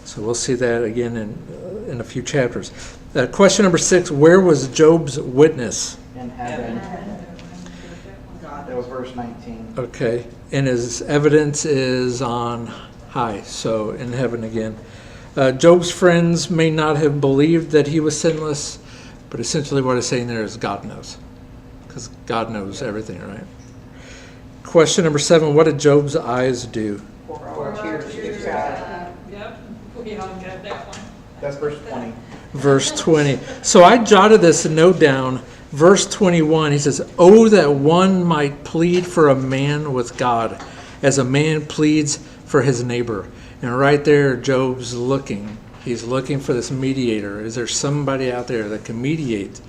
So we'll see that again in a few chapters. Question number 6, where was Job's witness? In heaven. That was verse 19. Okay, and his evidence is on high, so in heaven again. Job's friends may not have believed that he was sinless, but essentially what it's saying there is God knows, because God knows everything, right? Question number 7, what did Job's eyes do? Pour tears to God. Yep, we all got that one. That's verse 20. Verse 20. So I jotted this note down. Verse 21, he says, oh, that one might plead for a man with God, as a man pleads for his neighbor. And right there, Job's looking. He's looking for this mediator. Is there somebody out there that can mediate,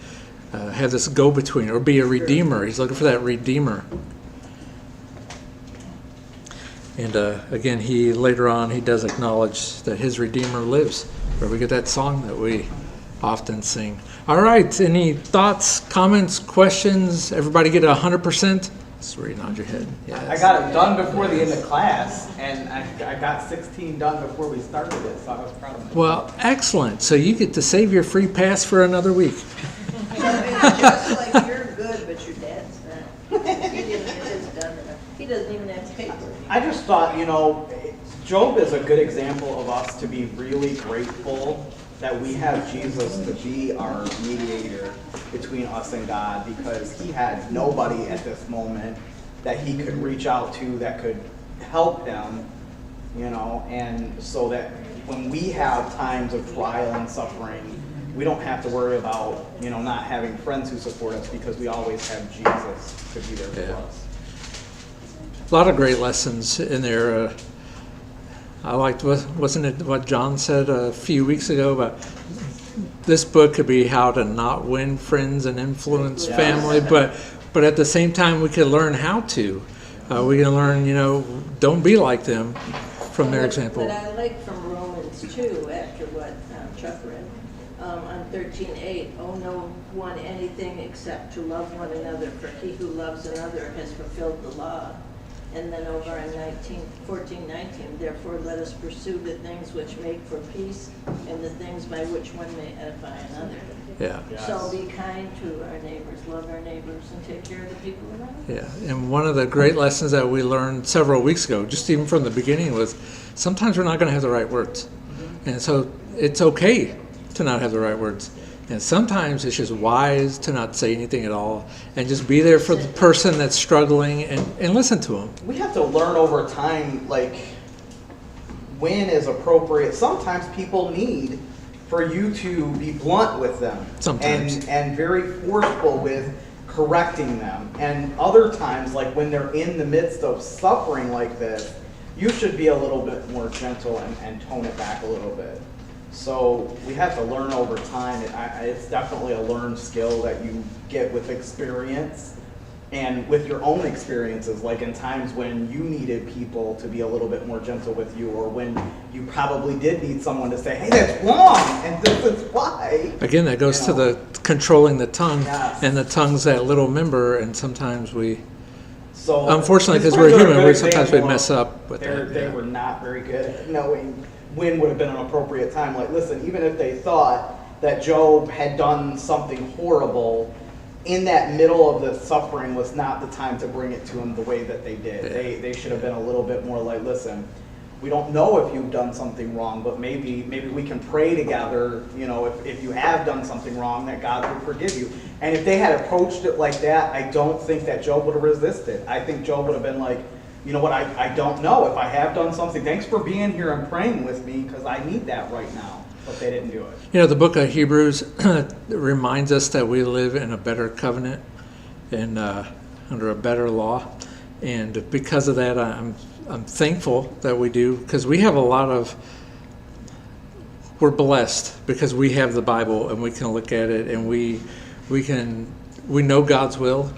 have this go-between, or be a redeemer? He's looking for that redeemer. And again, later on, he does acknowledge that his redeemer lives, where we get that song that we often sing. All right, any thoughts, comments, questions? Everybody get 100%? That's where you nod your head. Yes. I got it done before the end of class, and I got 16 done before we started it, so I was proud of myself. Well, excellent. So you get to save your free pass for another week. Just like you're good, but your dad's not. He didn't get his done enough. He doesn't even have paper. I just thought, Job is a good example of us to be really grateful that we have Jesus to be our mediator between us and God, because he had nobody at this moment that he could reach out to that could help him, and so that when we have times of trial and suffering, we don't have to worry about, not having friends who support us, because we always have Jesus to be there for us. A lot of great lessons in there. I liked, wasn't it what John said a few weeks ago about this book could be how to not win friends and influence family, but at the same time we could learn how to. We can learn, don't be like them from their example. But I like from Romans 2, after what Chuck read, on 13:8, owe no one anything except to love one another, for he who loves another has fulfilled the law. And then over on 14:19, therefore let us pursue the things which make for peace and the things by which one may edify another. Yeah. So be kind to our neighbors, love our neighbors, and take care of the people around us. Yeah, and one of the great lessons that we learned several weeks ago, just even from the beginning, was sometimes we're not going to have the right words. And so it's okay to not have the right words. And sometimes it's just wise to not say anything at all and just be there for the person that's struggling and listen to them. We have to learn over time, like, when is appropriate. Sometimes people need for you to be blunt with them. Sometimes. And very forceful with correcting them. And other times, like when they're in the midst of suffering like this, you should be a little bit more gentle and tone it back a little bit. So we have to learn over time. It's definitely a learned skill that you get with experience and with your own experiences, like in times when you needed people to be a little bit more gentle with you, or when you probably did need someone to say, hey, that's wrong, and this is why. Again, that goes to the controlling the tongue, Yes. and the tongue's that little member, and sometimes we, So unfortunately, his because we're friends are a human, good sometimes we example mess of up with that. They Yeah. were not very good at knowing when would have been an appropriate time. Like, listen, even if they thought that Job had done something horrible, in that middle of the suffering was not the time to bring it to him the way that they did. Yeah. They should have been a little bit more like, listen, we don't know if you've done something wrong, but maybe we can pray together, you know, if you have done something wrong, that God would forgive you. And if they had approached it like that, I don't think that Job would have resisted. I think Job would have been like, you know what, I don't know if I have done something. Thanks for being here and praying with me, because I need that right now. But they didn't do it. You know, the book of Hebrews reminds us that we live in a better covenant and under a better law. And because of that, I'm thankful that we do, because we have a lot of, we're blessed because we have the Bible and we can look at it and we know God's will,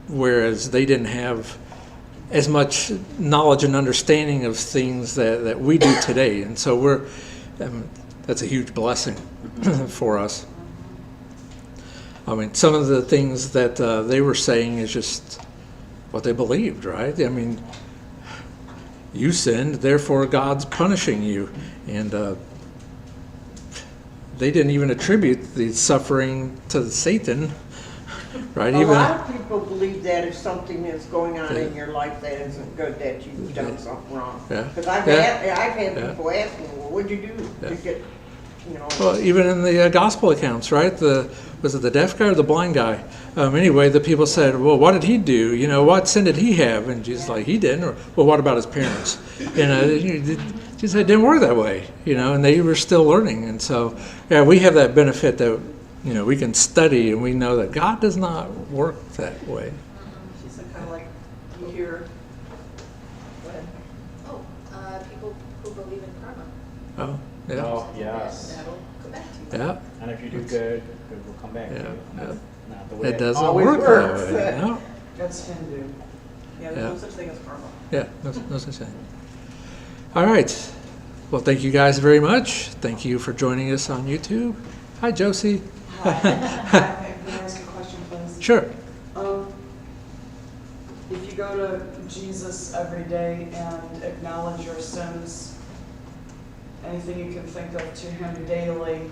whereas they didn't have as much knowledge and understanding of things that we do today. And so that's a huge blessing for us. I mean, some of the things that they were saying is just what they believed, right? I mean, you sinned, therefore God's punishing you. And they didn't even attribute the suffering to Satan, right? A lot of people believe that if something is going on in your life that isn't good, that you've done something wrong. Yeah. Because I've had people ask me, well, what'd you do to get, you know? Well, even in the gospel accounts, right? Was it the deaf guy or the blind guy? Anyway, the people said, well, what did he do? You know, what sin did he have? And Jesus like, he didn't. Or, well, what about his parents? Jesus said, it didn't work that way, you know, and they were still learning. And so, yeah, we have that benefit that, you know, we can study and we know that God does not work that way. She said kind of like you hear, go ahead. Oh, people who believe in karma. Oh, yeah. Oh, yes. That'll come back to you. Yeah. And if you do good, good will come back to Yeah, you. And that's not the way It doesn't always work works. that way. No. That's Hindu. Yeah, there's no such thing as karma. Yeah, no such thing. All right. Well, thank you guys very much. Thank you for joining us on YouTube. Hi, Josie. Hi, can I ask a question, please? Sure. If you go to Jesus every day and acknowledge your sins, anything you can think of to him daily,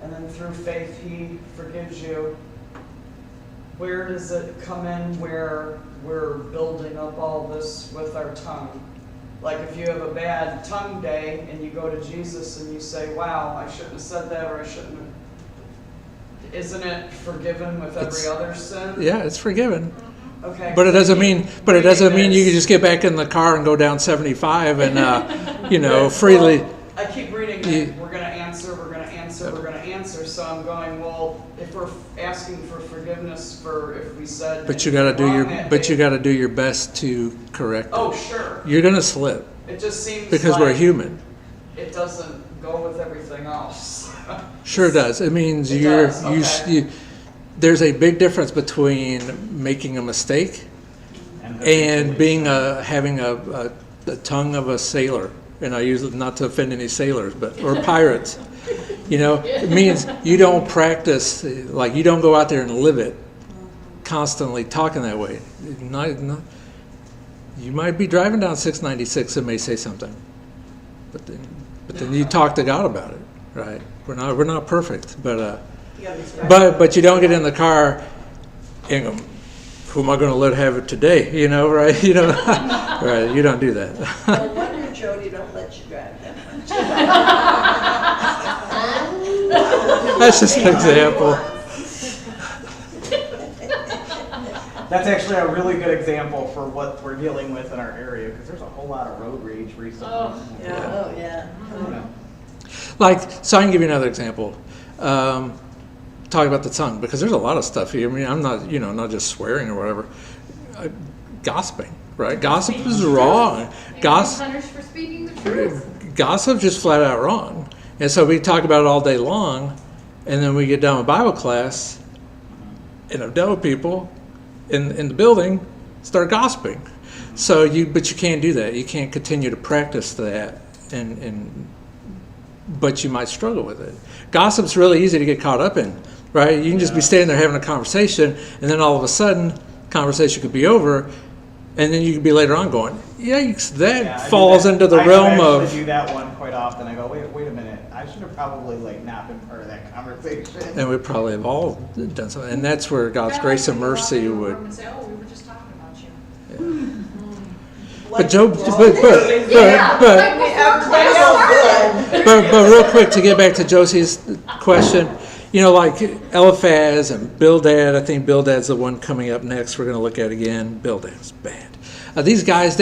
and then through faith he forgives you, where does it come in where we're building up all this with our tongue? Like if you have a bad tongue day and you go to Jesus and you say, wow, I shouldn't have said that, or I shouldn't have. Isn't it forgiven with every other sin? Yeah, it's forgiven. Okay. But it doesn't mean. But it doesn't mean you can just get back in the car and go down 75 and you know, freely. Well, I keep reading that we're going to answer, we're going to answer, we're going to answer. So I'm going, well, if we're asking for forgiveness for if we said. But you got to do your. wrong that But day- you got to do your best to correct it. Oh, sure. You're gonna slip It just seems because we're like human. It doesn't go with everything else. Sure does. It means It you're does, okay. there's a big difference between making a mistake and being having the tongue of a sailor. And I use it not to offend any sailors, or pirates. You know, it means you don't practice, like you don't go out there and live it, constantly talking that way. You might be driving down 696 and may say something, but then you talk to God about it, right? We're not perfect, but you don't get in the car and go, who am I going to let have it today? You know, right? You know, right? You don't do that. No wonder Jody don't let you drive that much. That's just an example. That's actually a really good example for what we're dealing with in our area, because there's a whole lot of road rage recently. Oh, yeah. You know. Like, so I can give you another example. Talk about the tongue, because there's a lot of stuff here. I mean, I'm not, not just swearing or whatever. Gossiping, right? Gossip is wrong. Punished for speaking the truth. Gossip's just flat out wrong. And so we talk about it all day long, and then we get done with Bible class, and I've dealt with people in the building start gossiping. But you can't do that. You can't continue to practice that, but you might struggle with it. Gossip's really easy to get caught up in, right? You can just be standing there having a conversation, and then all of a sudden, conversation could be over, and then you could be later on going, yikes, that falls into the realm of... I do that one quite often. I go, wait a minute. I should have probably not been part of that conversation. And we probably have all done something. And that's where God's grace and mercy would... And say, oh, we were just talking about you. But Job, but real quick, to get back to Josie's question, like Eliphaz and Bildad. I think Bildad's the one coming up next. We're going to look at again. Bildad's bad. These guys,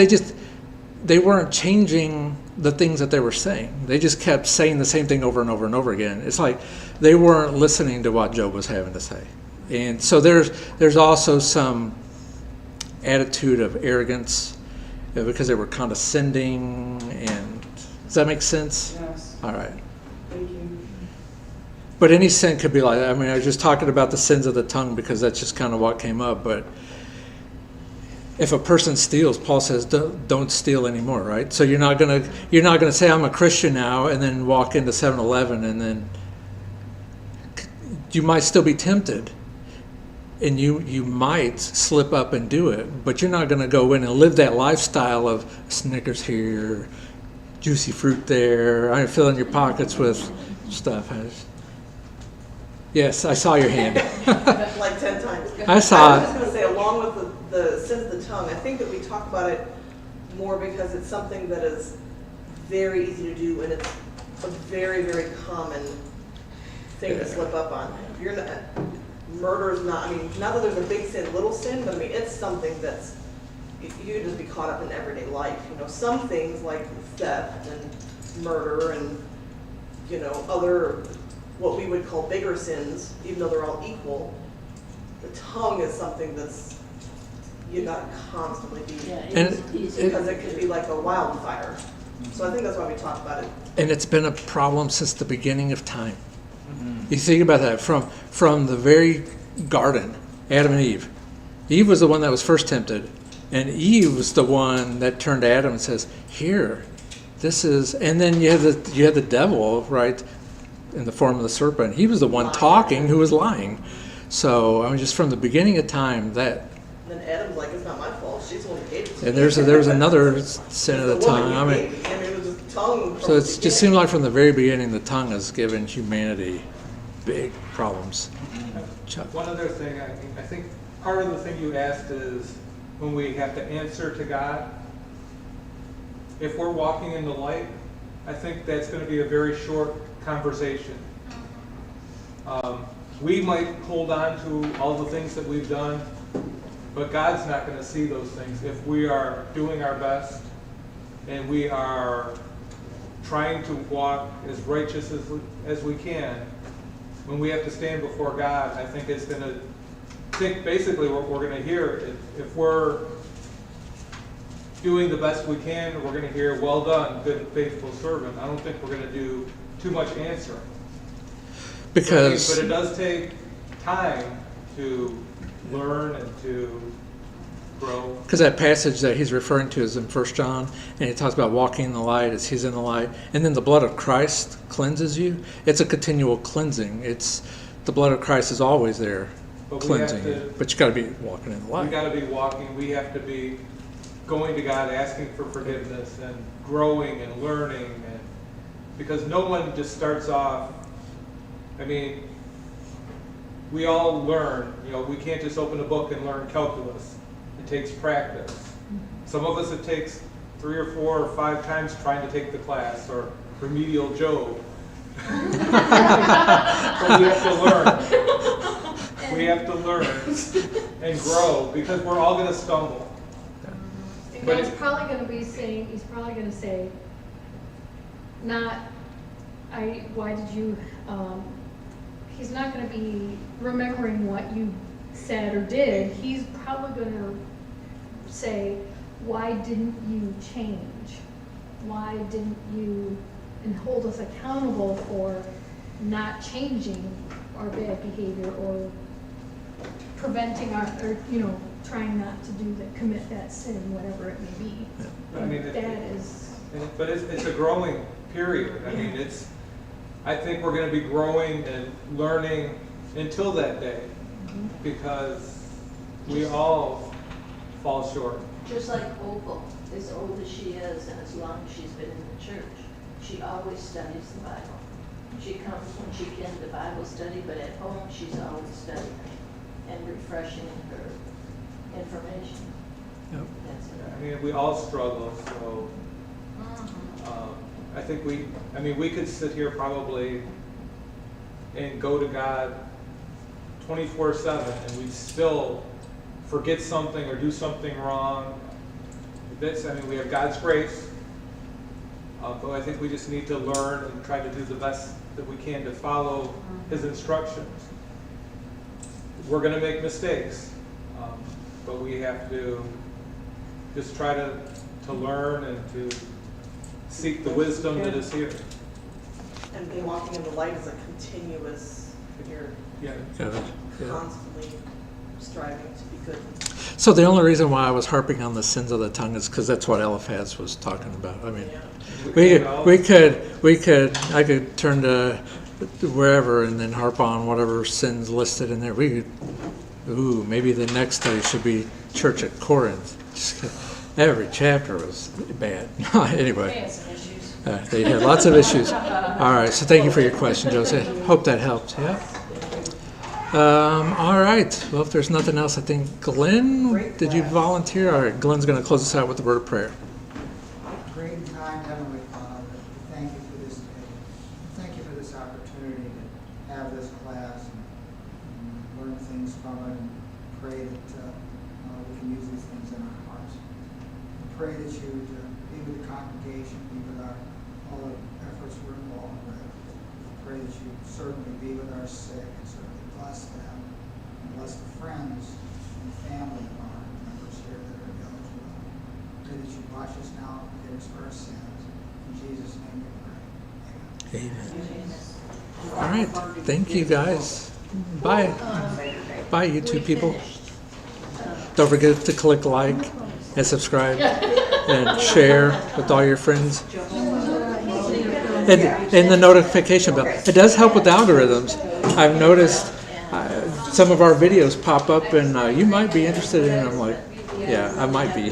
they weren't changing the things that they were saying. They just kept saying the same thing over and over and over again. It's like they weren't listening to what Job was having to say. And so there's also some attitude of arrogance because they were condescending. And does that make sense? Yes. All right. Thank you. But any sin could be like that. I mean, I was just talking about the sins of the tongue because that's just kind of what came up. But if a person steals, Paul says, don't steal anymore, right? So you're not gonna say I'm a Christian now and then walk into 7-Eleven and then you might still be tempted. And you might slip up and do it, but you're not going to go in and live that lifestyle of Snickers here, juicy fruit there, I'm filling your pockets with stuff. Yes, I saw your hand. Like 10 times. I saw I was just going to say, along with the sins of the tongue, I think that we talk about it more because it's something that is very easy to do, and it's a very, very common thing to slip up on. If you're not... Murder is not, not that there's a big sin, little sin, but it's something that's, you could just be caught up in everyday life. Some things like theft and murder and, other, what we would call bigger sins, even though they're all equal, the tongue is something that's, you gotta constantly be, because it could be like a wildfire. So I think that's why we talk about it. And it's been a problem since the beginning of time. You think about that from the very garden, Adam and Eve. Eve was the one that was first tempted, and Eve was the one that turned to Adam and says, "Here, this is." And then you had the devil, right, in the form of the serpent. He was the one talking who was lying. So just from the beginning of time that. And then Adam's like, "It's not my fault. She's the one who gave it to me." And there's another sin of the tongue. It was the tongue. So it just seemed like from the very beginning, the tongue has given humanity big problems. Chuck. One other thing, I think part of the thing you asked is when we have to answer to God, if we're walking in the light, I think that's going to be a very short conversation. We might hold on to all the things that we've done, but God's not going to see those things. If we are doing our best and we are trying to walk as righteous as we can, when we have to stand before God, I think it's going to think basically what we're going to hear. If we're doing the best we can, we're going to hear, "Well done, good and faithful servant." I don't think we're going to do too much answering. But it does take time to learn and to grow. Because that passage that he's referring to is in 1 John, and he talks about walking in the light as he's in the light. And then the blood of Christ cleanses you. It's a continual cleansing. The blood of Christ is always there But we cleansing have to- you. But you got to be walking in the We light. got to be walking, we have to be going to God, asking for forgiveness and growing and learning, and because no one just starts off, I mean, we all learn, we can't just open a book and learn calculus. It takes practice. Some of us it takes 3 or 4 or 5 times trying to take the class, or remedial Job. But we have to learn. We have to learn and grow, because we're all going to stumble. And But God's it- probably gonna be saying, he's probably gonna say, not, why did you, he's not gonna be remembering what you said or did. He's probably gonna say, why didn't you change? Why didn't you, and hold us accountable for not changing our bad behavior or preventing or trying not to commit that sin, whatever it may be. I mean, And that is, But it's a growing period. I mean, I think we're going to be growing and learning until that day, because we all fall short. Just like Opal, as old as she is and as long as she's been in the church, she always studies the Bible. She comes when she can to Bible study, but at home she's always studying and refreshing her information. Yep. That's it. I mean, we all struggle, so I think we could sit here probably and go to God 24/7, and we'd still forget something or do something wrong. We have God's grace, but I think we just need to learn and try to do the best that we can to follow His instructions. We're going to make mistakes, but we have to just try to learn and to seek the wisdom that is here. And being walking in the light is a continuous, you're Yeah. constantly striving to be good. So the only reason why I was harping on the sins of the tongue is because that's what Eliphaz was talking about. I mean, I could turn to wherever and then harp on whatever sins listed in there. Maybe the next study should be Church at Corinth. Just kidding. Every chapter was bad. Anyway. They had some issues. They had lots of issues. All right, so thank you for your question, Joseph. Hope that helped, yeah? All right, well, if there's nothing else, I think Glenn, did you volunteer? All right, Glenn's going to close us out with the word of prayer. Great and kind Heavenly Father, thank you for this day. Thank you for this opportunity to have this class and learn things from it, and pray that we can use these things in our hearts. I pray that you would be with the congregation, be with all the efforts we're involved with. I pray that you certainly be with our sick, and certainly bless them, and bless the friends and family of our members here that are eligible. Pray that you watch us now and forgive us for our sins. In Jesus' name we pray. Amen. All right, thank you, guys. Bye. Bye, YouTube people. Don't forget to click like and subscribe and share with all your friends. And the notification bell. It does help with algorithms. I've noticed some of our videos pop up and you might be interested in it. I'm like, yeah, I might be.